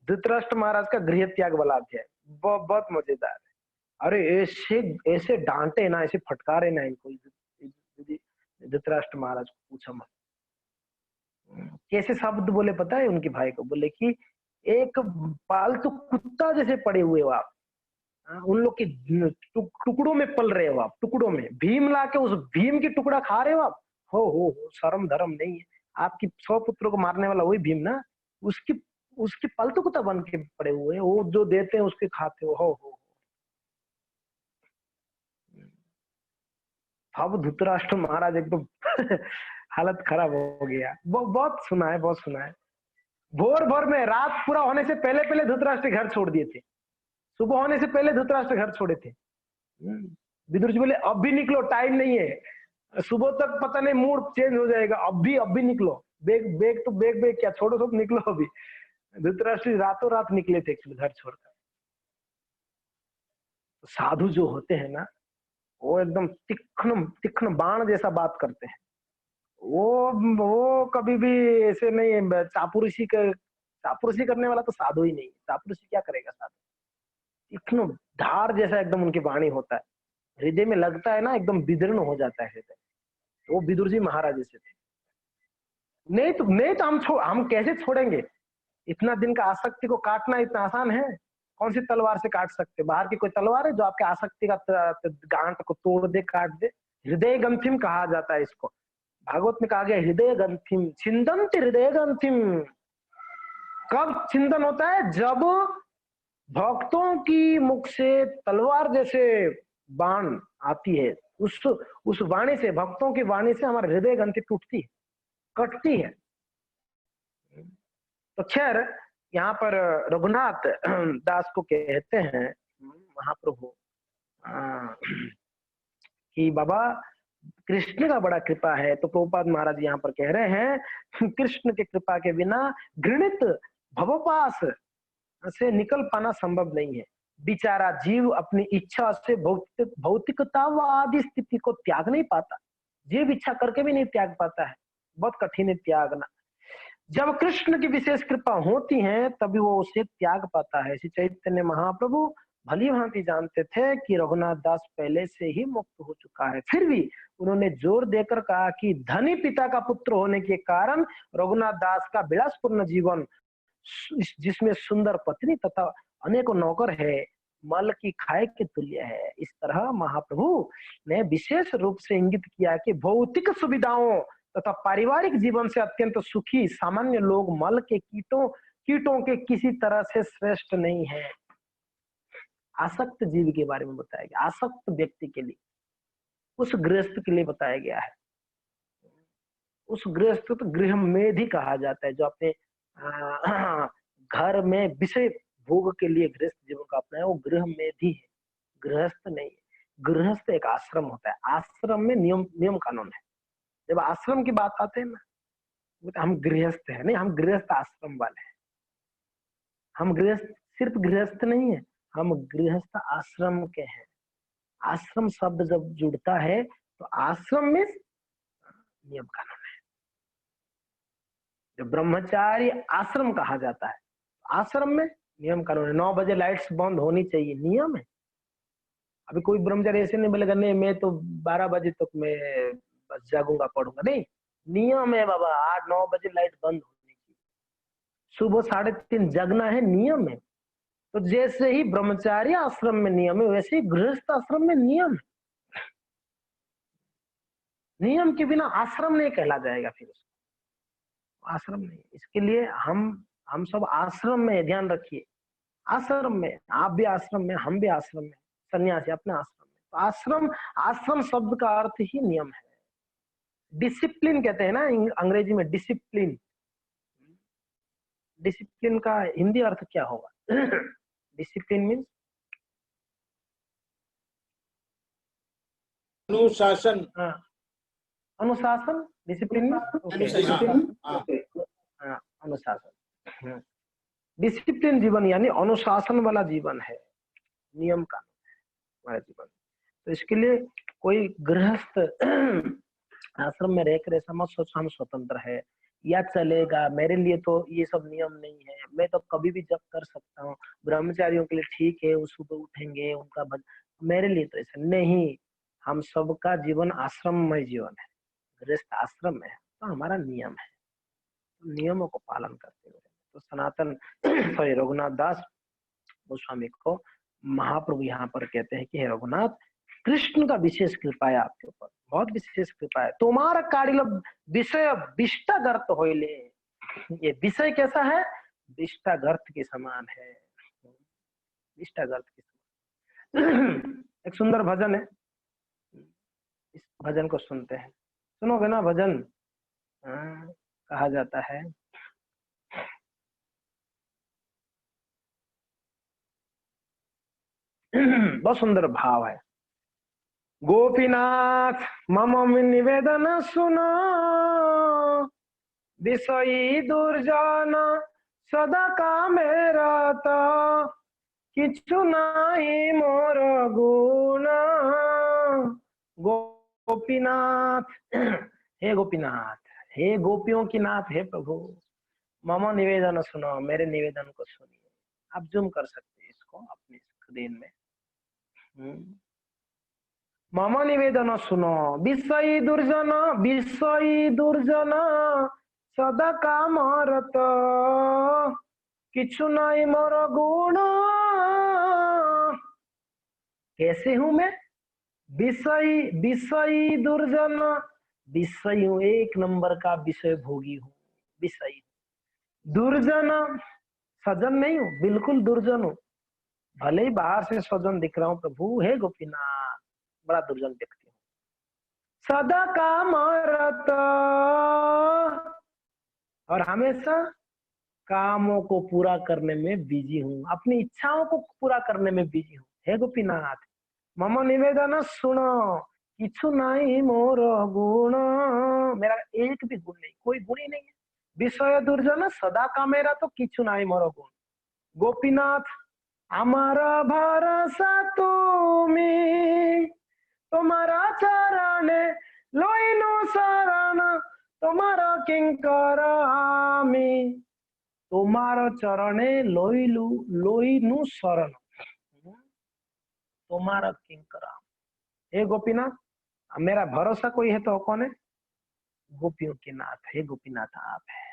धृतराष्ट्र महाराज का गृह त्याग वाला अध्याय, बहुत मजेदार है। अरे ऐसे ऐसे डांटे ना, ऐसे फटकारे ना इनको धृतराष्ट्र महाराज को, पूछा मत। कैसे शब्द बोले पता है उनके भाई को? बोले कि एक पालतू कुत्ता जैसे पड़े हुए हो आप, उन लोग के टुकड़ों में पल रहे हो आप, टुकड़ों में भीम लाके उस भीम की टुकड़ा खा रहे हो आप। हो शर्म धर्म नहीं है? आपकी 100 पुत्रों को मारने वाला वही भीम ना, उसकी उसकी पालतू कुत्ता बन के पड़े हुए, वो जो देते हैं उसके खाते हो। अब धृतराष्ट्र महाराज एकदम हालत खराब हो गया। बहुत सुना है, बहुत सुना है। भोर भोर में, रात पूरा होने से पहले पहले धृतराष्ट्र घर छोड़ दिए थे, सुबह होने से पहले धृतराष्ट्र घर छोड़े थे। विदुर जी बोले अब भी निकलो, टाइम नहीं है, सुबह तक पता नहीं मूड चेंज हो जाएगा, अब भी निकलो। बेग बेग तो बेग क्या, छोड़ो सब, निकलो अभी। धृतराष्ट्र रातों रात निकले थे घर छोड़कर। साधु जो होते हैं ना, वो एकदम तीक्ष्ण तीक्ष्ण बाण जैसा बात करते हैं। वो कभी भी ऐसे नहीं है, चापलूसी करने वाला तो साधु ही नहीं। चापलूसी क्या करेगा साधु? तीक्ष्ण धार जैसा एकदम उनकी वाणी होता है, हृदय में लगता है ना, एकदम विदीर्ण हो जाता है हृदय। वो विदुर जी महाराज जैसे थे। नहीं तो हम कैसे छोड़ेंगे? इतना दिन का आसक्ति को काटना इतना आसान है? कौन सी तलवार से काट सकते? बाहर की कोई तलवार है जो आपके आसक्ति का गांठ को तोड़ दे, काट दे? हृदय ग्रंथिम कहा जाता है इसको। भागवत में कहा गया हृदय ग्रंथिम छिंदन्ति हृदय ग्रंथिम। कब छिंदन होता है? जब भक्तों की मुख से तलवार जैसे बाण आती है, उस वाणी से, भक्तों की वाणी से हमारे हृदय ग्रंथि टूटती है, कटती है। तो खैर यहाँ पर रघुनाथ दास को कहते हैं महाप्रभु कि बाबा कृष्ण का बड़ा कृपा है। तो प्रभुपाद महाराज यहाँ पर कह रहे हैं कृष्ण के कृपा के बिना घृणित भवपास से निकल पाना संभव नहीं है। बेचारा जीव अपनी इच्छा से भौतिकता व आदि स्थिति को त्याग नहीं पाता। जीव इच्छा करके भी नहीं त्याग पाता है, बहुत कठिन है त्यागना। जब कृष्ण की विशेष कृपा होती है तभी वो उसे त्याग पाता है। श्री चैतन्य महाप्रभु भली भांति जानते थे कि रघुनाथ दास पहले से ही मुक्त हो चुका है, फिर भी उन्होंने जोर देकर कहा कि धनी पिता का पुत्र होने के कारण रघुनाथ दास का विलासपूर्ण जीवन, जिसमें सुंदर पत्नी तथा अनेकों नौकर है, मल की खाए के तुल्य है। इस तरह महाप्रभु ने विशेष रूप से इंगित किया कि भौतिक सुविधाओं तथा पारिवारिक जीवन से अत्यंत सुखी सामान्य लोग मल के कीटों के किसी तरह से श्रेष्ठ नहीं है। आसक्त जीव के बारे में बताया गया, आसक्त व्यक्ति के लिए, उस गृहस्थ के लिए बताया गया है। उस गृहस्थ तो गृह मेधी कहा जाता है, जो अपने घर में विषय भोग के लिए गृहस्थ जीवन का अपना है, वो गृह मेधी है, गृहस्थ नहीं है। गृहस्थ एक आश्रम होता है, आश्रम में नियम कानून है। जब आश्रम की बात आते हैं ना, तो हम गृहस्थ है नहीं, हम गृहस्थ आश्रम वाले हैं। हम गृहस्थ सिर्फ गृहस्थ नहीं है, हम गृहस्थ आश्रम के हैं। आश्रम शब्द जब जुड़ता है तो आश्रम में नियम कानून है। जो ब्रह्मचारी आश्रम कहा जाता है, आश्रम में नियम कानून है। 9 बजे लाइट्स बंद होनी चाहिए, नियम है। अभी कोई ब्रह्मचारी ऐसे नहीं बोलेगा नहीं मैं तो 12 बजे तक मैं बस जागूंगा पढ़ूंगा, नहीं, नियम है बाबा, 8-9 बजे लाइट बंद होनी चाहिए। सुबह 3:30 जगना है, नियम है। तो जैसे ही ब्रह्मचारी आश्रम में नियम है, वैसे ही गृहस्थ आश्रम में नियम है। नियम के बिना आश्रम नहीं कहला जाएगा, फिर उसको आश्रम नहीं। इसके लिए हम सब आश्रम में, ध्यान रखिए, आश्रम में, आप भी आश्रम में, हम भी आश्रम में, सन्यासी अपने आश्रम में। तो आश्रम, आश्रम शब्द का अर्थ ही नियम है। डिसिप्लिन कहते हैं ना अंग्रेजी में, डिसिप्लिन। डिसिप्लिन का हिंदी अर्थ क्या होगा? डिसिप्लिन मीन्स
अनुशासन।
अनुशासन। डिसिप्लिन अनुशासन। डिसिप्लिन जीवन यानी अनुशासन वाला जीवन है, नियम का हमारा जीवन। तो इसके लिए कोई गृहस्थ आश्रम में रहकर ऐसा मत सोचो हम स्वतंत्र है या चलेगा, मेरे लिए तो ये सब नियम नहीं है, मैं तो कभी भी जब कर सकता हूँ। ब्रह्मचारियों के लिए ठीक है, वो सुबह उठेंगे उनका मेरे लिए तो ऐसा नहीं। हम सबका जीवन आश्रममय जीवन है, गृहस्थ आश्रम में है, तो हमारा नियम है, तो नियमों को पालन करते हुए। तो सनातन सॉरी रघुनाथ दास गोस्वामी को महाप्रभु यहाँ पर कहते हैं कि हे रघुनाथ, कृष्ण का विशेष कृपा है आपके ऊपर, बहुत विशेष कृपा है। तुम्हारा काड़िल विषय विष्टा गर्त होइले। ये विषय कैसा है? विष्टा गर्त के समान है, विष्टा गर्त के समान। एक सुंदर भजन है, इस भजन को सुनते हैं, सुनोगे ना भजन? कहा जाता है बहुत सुंदर भाव है। गोपीनाथ मम निवेदन सुनो, विषयी दुर्जन सदा का मेरा तो किछु नहीं मोर गुण। गोपीनाथ, हे गोपीनाथ, हे गोपियों की नाथ, हे प्रभु, मम निवेदन सुनो, मेरे निवेदन को सुनिए। आप जूम कर सकते हैं इसको अपने स्क्रीन में। मम निवेदन सुनो, विषयी दुर्जन, विषयी दुर्जन सदा काम रत किछु नहीं मोर गुण। कैसे हूं मैं? विषयी, विषयी दुर्जन, विषयी हूं, एक नंबर का विषय भोगी हूं, विषयी। दुर्जन, सजन नहीं हूं, बिल्कुल दुर्जन हूं। भले ही बाहर से सजन दिख रहा हूं प्रभु, हे गोपीनाथ, बड़ा दुर्जन व्यक्ति हूं। सदा काम रत, और हमेशा कामों को पूरा करने में बिजी हूँ, अपनी इच्छाओं को पूरा करने में बिजी हूँ। हे गोपीनाथ, मम निवेदन सुनो, किछु नहीं मोर गुण, मेरा एक भी गुण नहीं, कोई गुण ही नहीं है। विषय दुर्जन सदा का मेरा तो किछु नहीं मोर गुण। गोपीनाथ हमारा भरोसा तुम्हें, तुम्हारा चरण लोइनु शरण, तुम्हारा किंकर आमी, तुम्हारा चरणे लोइलू लोइनु शरण, तुम्हारा किंकर। हे गोपीनाथ, मेरा भरोसा कोई है तो कौन है? गोपियों के नाथ, हे गोपीनाथ आप है।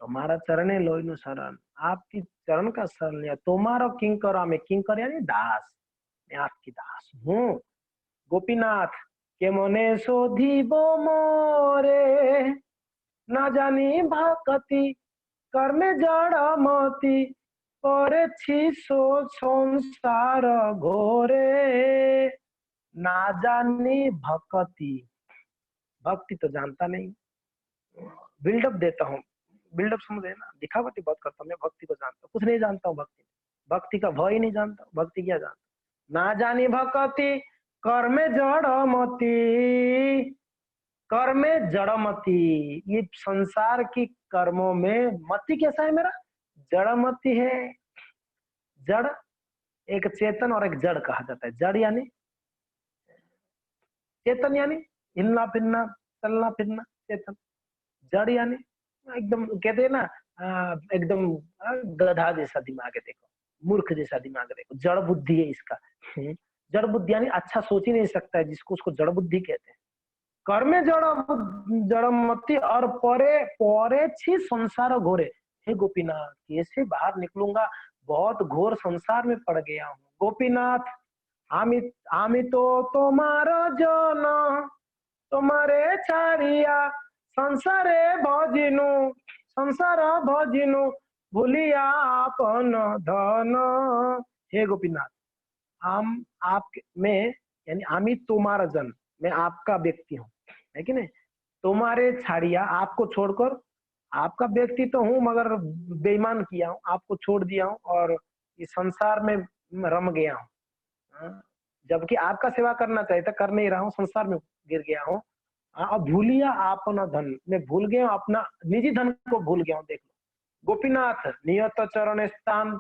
तुम्हारा चरणे लोइनु शरण, आपकी चरण का शरण लिया। तुम्हारा किंकर, में किंकर यानी दास, मैं आपकी दास हूँ। गोपीनाथ के मने शोधिबो मोरे, ना जानी भक्ति कर्मे जड़मती, करेछि सो संसार घोरे। ना जानी भक्ति, भक्ति तो जानता नहीं, बिल्डअप देता हूँ, बिल्डअप समझे ना, दिखावटी बहुत करता हूँ। मैं भक्ति को जानता हूँ, कुछ नहीं जानता हूँ भक्ति, भक्ति का भय नहीं जानता, भक्ति क्या जानता। ना जानी भक्ति कर्मे जड़मती, कर्मे जड़मती, ये संसार की कर्मों में मति कैसा है मेरा? जड़मती है। जड़, एक चेतन और एक जड़ कहा जाता है। जड़ यानी चेतन, यानी हिलना फिरना, चलना फिरना, चेतन। जड़ यानी एकदम, कहते हैं ना एकदम गधा जैसा दिमाग है, देखो मूर्ख जैसा दिमाग है, देखो जड़ बुद्धि है इसका। जड़ बुद्धि यानी अच्छा सोच ही नहीं सकता है, जिसको उसको जड़ बुद्धि कहते हैं। कर्मे जड़मती और परे परे छी संसार घोरे। हे गोपीनाथ, कैसे बाहर निकलूंगा, बहुत घोर संसार में पड़ गया हूँ। गोपीनाथ आमी तो तुम्हारा जन, तुम्हारे छाड़िया संसारे भजिनु, संसार भजिनु भूलिया अपन धन। हे गोपीनाथ, हम आप में, यानी आमी तुम्हारा जन, मैं आपका व्यक्ति हूँ, है कि नहीं। तुम्हारे छाड़िया, आपको छोड़कर, आपका व्यक्ति तो हूँ मगर बेईमान किया हूँ, आपको छोड़ दिया हूँ और इस संसार में रम गया हूँ। हाँ, जबकि आपका सेवा करना चाहिए था, कर नहीं रहा हूँ, संसार में गिर गया हूँ। अब भूलिया अपना धन, मैं भूल गया हूँ, अपना निजी धन को भूल गया हूँ। देख लो, गोपीनाथ नियत चरण स्थान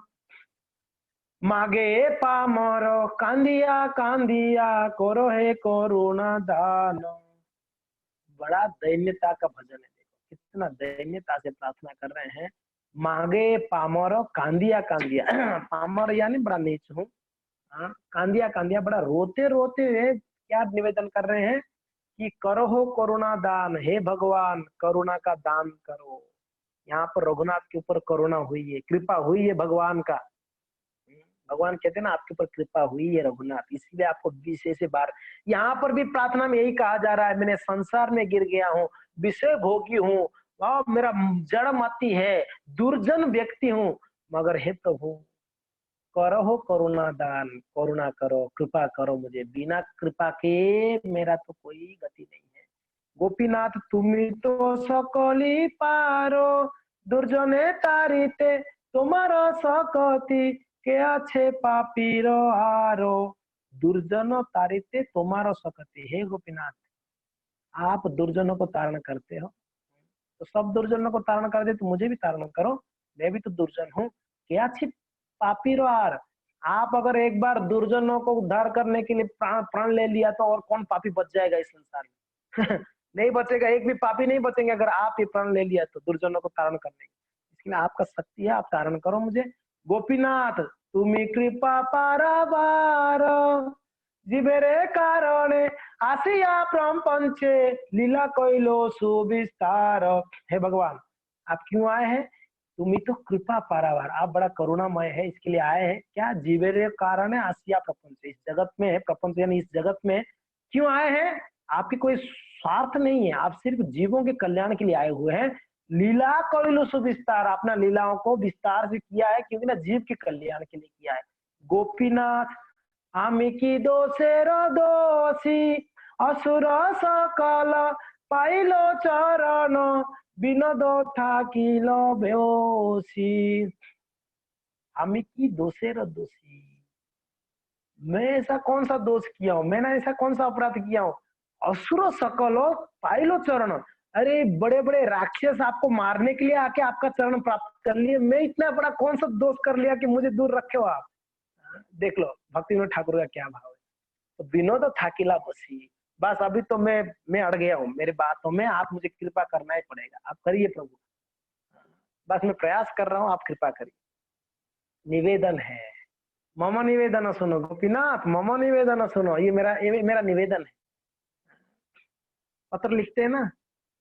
मागे पामर, कांदिया कांदिया करो हे करुणा दान। बड़ा दैन्यता का भजन है, देखो कितना दैन्यता से प्रार्थना कर रहे हैं। मांगे पामर, कांदिया कांदिया पामर यानी बड़ा नीच हूँ। हाँ, कांदिया कांदिया, बड़ा रोते रोते हुए क्या निवेदन कर रहे हैं कि करो हो करुणा दान, हे भगवान करुणा का दान करो। यहाँ पर रघुनाथ के ऊपर करुणा हुई है, कृपा हुई है भगवान का। भगवान कहते हैं ना, आपके ऊपर कृपा हुई है रघुनाथ, इसीलिए आपको विशेष बार, यहाँ पर भी प्रार्थना में यही कहा जा रहा है, मैंने संसार में गिर गया हूँ, विषय भोगी हूँ, और मेरा जड़ मति है, दुर्जन व्यक्ति हूँ, मगर हे प्रभु करो करुणा दान, करुणा करो, कृपा करो मुझे, बिना कृपा के मेरा तो कोई गति नहीं है। गोपीनाथ तुम्ही तो सकली पारो, दुर्जने तारिते तुम्हार सकती, के আছে पापीर हारो। दुर्जन तारिते तुम्हारो सकती, हे गोपीनाथ आप दुर्जनों को तारण करते हो, तो सब दुर्जनों को तारण कर दे तो मुझे भी तारण करो, मैं भी तो दुर्जन हूँ। क्या छी पापीरो हार, आप अगर एक बार दुर्जनों को उद्धार करने के लिए प्राण प्राण ले लिया तो और कौन पापी बच जाएगा इस संसार में नहीं बचेगा, एक भी पापी नहीं बचेंगे अगर आप ये प्राण ले लिया तो दुर्जनों को तारण करने की। इसके लिए आपका शक्ति है, आप तारण करो मुझे। गोपीनाथ तुम्ही कृपा पारावार, জীবেরে কারণে আসিয়া प्रपंचे लीला कइलो सुविस्तार। हे भगवान आप क्यों आए हैं, तुम ही तो कृपा पारावार, आप बड़ा करुणामय है, इसके लिए आए हैं क्या, जीवेरे कारण है आसिया प्रपंच, इस जगत में है, प्रपंच यानी इस जगत में क्यों आए हैं, आपकी कोई स्वार्थ नहीं है, आप सिर्फ जीवों के कल्याण के लिए आए हुए हैं। लीला कइलो सुविस्तार, अपना लीलाओं को विस्तार से किया है, क्योंकि ना जीव के कल्याण के लिए किया है। गोपीनाथ আমি কি দোষের দোষী, অসুর সকল পাইল চরণ, বিনোদ থাকিল বেওসি। আমি কি দোষেर दोषी, मैं ऐसा कौन सा दोष किया हूँ, मैंने ऐसा कौन सा अपराध किया हूँ। असुर सकलो पाइलो चरण, अरे बड़े बड़े राक्षस आपको मारने के लिए आके आपका चरण प्राप्त कर लिए, मैं इतना बड़ा कौन सा दोष कर लिया कि मुझे दूर रखे हो आप। देख लो भक्ति विनोद ठाकुर का क्या भाव है। तो विनोद थाकिला बसी, बस अभी तो मैं अड़ गया हूँ मेरी बातों में, आप मुझे कृपा करना ही पड़ेगा, आप करिए प्रभु, बस मैं प्रयास कर रहा हूँ, आप कृपा करिए। निवेदन है, मम निवेदन सुनो गोपीनाथ, मम निवेदन सुनो, ये मेरा निवेदन है। पत्र लिखते हैं ना,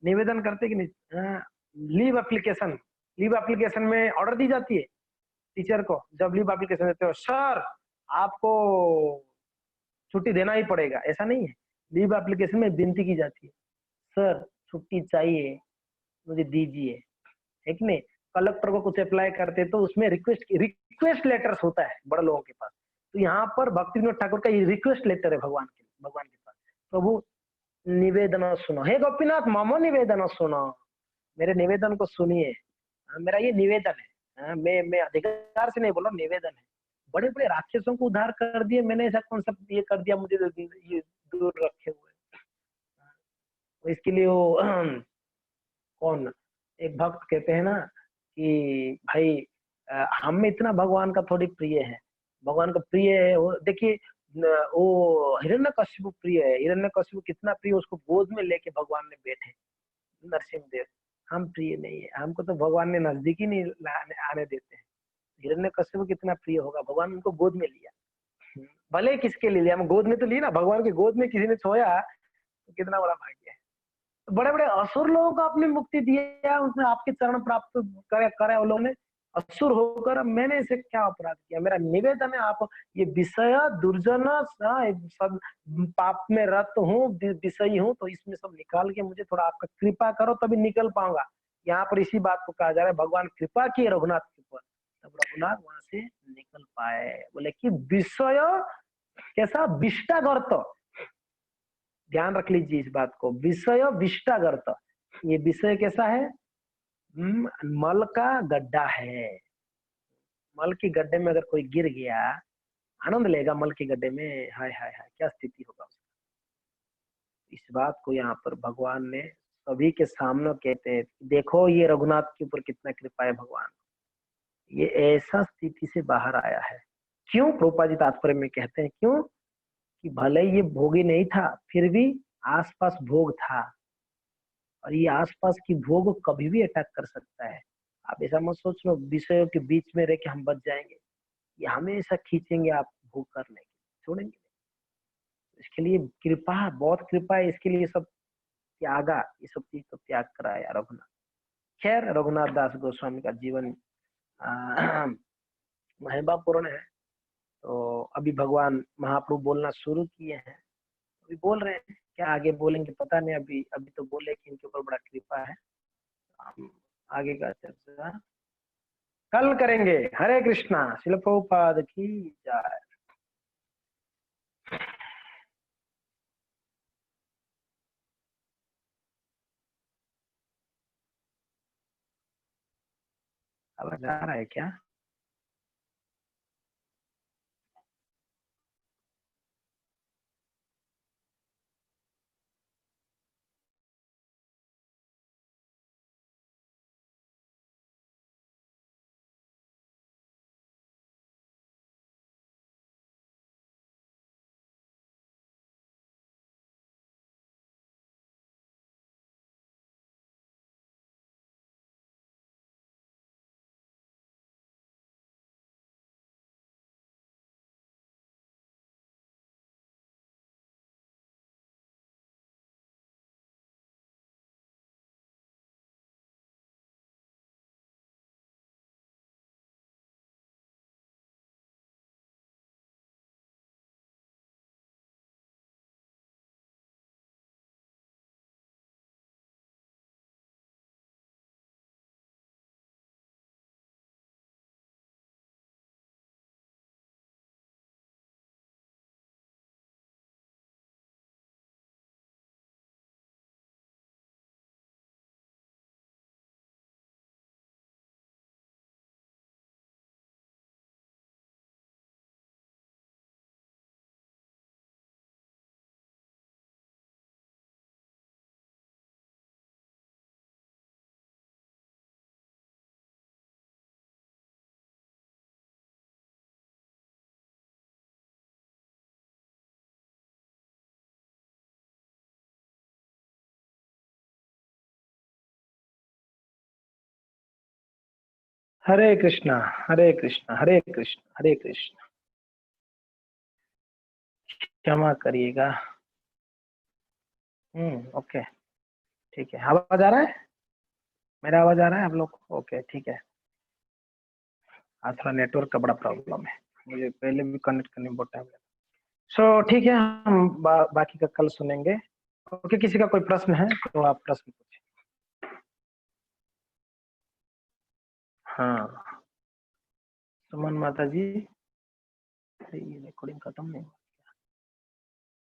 निवेदन करते कि नहीं, लीव एप्लीकेशन, लीव एप्लीकेशन में ऑर्डर दी जाती है टीचर को, जब लीव एप्लीकेशन देते हो सर आपको छुट्टी देना ही पड़ेगा, ऐसा नहीं है। लीव एप्लीकेशन में विनती की जाती है, सर छुट्टी चाहिए मुझे दीजिए, है कि नहीं। कलेक्टर को कुछ अप्लाई करते तो उसमें रिक्वेस्ट लेटर्स होता है बड़े लोगों के पास, तो यहाँ पर भक्ति विनोद ठाकुर का ये रिक्वेस्ट लेटर है भगवान के पास। प्रभु निवेदन सुनो, हे गोपीनाथ मम निवेदन सुनो, मेरे निवेदन को सुनिए, मेरा ये निवेदन है। मैं अधिकार से नहीं बोल रहा, निवेदन है। बड़े बड़े राक्षसों को उद्धार कर दिए मैंने, ऐसा कौन सा ये कर दिया मुझे ये दूर रखे हुए। तो इसके लिए वो कौन एक भक्त कहते हैं ना कि भाई हम में इतना भगवान का थोड़ी प्रिय है, भगवान का प्रिय है वो देखिए, वो हिरण्यकशिपु प्रिय है, हिरण्यकशिपु कितना प्रिय, उसको गोद में लेके भगवान ने बैठे नरसिंह देव। हम प्रिय नहीं है, हमको तो भगवान ने नजदीक ही नहीं आने देते हैं। हिरण्यकशिपु कितना प्रिय होगा, भगवान उनको गोद में लिया, भले किसके लिए लिया, हम गोद में तो लिए ना, भगवान की गोद में किसी ने सोया तो कितना बड़ा भाग्य है। तो बड़े बड़े असुर लोगों को आपने मुक्ति दिया, उसने आपके चरण प्राप्त करे वो लोगों ने, असुर होकर मैंने इसे क्या अपराध किया, मेरा निवेदन है आप ये विषय दुर्जन सब पाप में रत हूँ, विषयी हूँ, तो इसमें सब निकाल के मुझे थोड़ा आपका कृपा करो तभी निकल पाऊंगा। यहाँ पर इसी बात को कहा जा रहा है, भगवान कृपा किए रघुनाथ के ऊपर, तब रघुनाथ वहां से निकल पाए। बोले कि विषय कैसा? विष्टागर्त। ध्यान रख लीजिए इस बात को, विषय विष्टागर्त। ये विषय कैसा है? मल का गड्ढा है। मल के गड्ढे में अगर कोई गिर गया, आनंद लेगा मल के गड्ढे में? हाय हाय हाय, क्या स्थिति होगा उसका। इस बात को यहाँ पर भगवान ने सभी के सामने कहते हैं, देखो ये रघुनाथ के ऊपर कितना कृपा है भगवान, ये ऐसा स्थिति से बाहर आया है। क्यों? प्रभुपाद जी तात्पर्य में कहते हैं क्यों कि भले ये भोगी नहीं था, फिर भी आसपास भोग था, और ये आसपास की भोग कभी भी अटैक कर सकता है। आप ऐसा मत सोच लो विषयों के बीच में रह के हम बच जाएंगे, ये हमेशा खींचेंगे आप भोग करने के, छोड़ेंगे। इसके लिए कृपा, बहुत कृपा है, इसके लिए सब त्यागा, ये सब चीज तो त्याग कराया रघुनाथ। खैर रघुनाथ दास गोस्वामी का जीवन महिमापूर्ण है। तो अभी भगवान महाप्रभु बोलना शुरू किए हैं, अभी बोल रहे हैं, क्या आगे बोलेंगे पता नहीं। अभी अभी तो बोले कि इनके ऊपर बड़ा कृपा है। हम आगे का चर्चा कल करेंगे। हरे कृष्णा। श्रील प्रभुपाद की जय। आवाज आ रहा है क्या? हरे कृष्णा हरे कृष्णा हरे कृष्णा हरे कृष्णा। क्षमा करिएगा। ओके, ठीक है। आवाज आ रहा है? मेरा आवाज आ रहा है आप लोग को? ओके, ठीक है। आज थोड़ा नेटवर्क का बड़ा प्रॉब्लम है, मुझे पहले भी कनेक्ट करने में बहुत टाइम लगा। सो ठीक है, हम बाकी का कल सुनेंगे। ओके, किसी का कोई प्रश्न है तो आप प्रश्न पूछिए। हाँ, सुमन माता जी, ये रिकॉर्डिंग खत्म नहीं हुआ।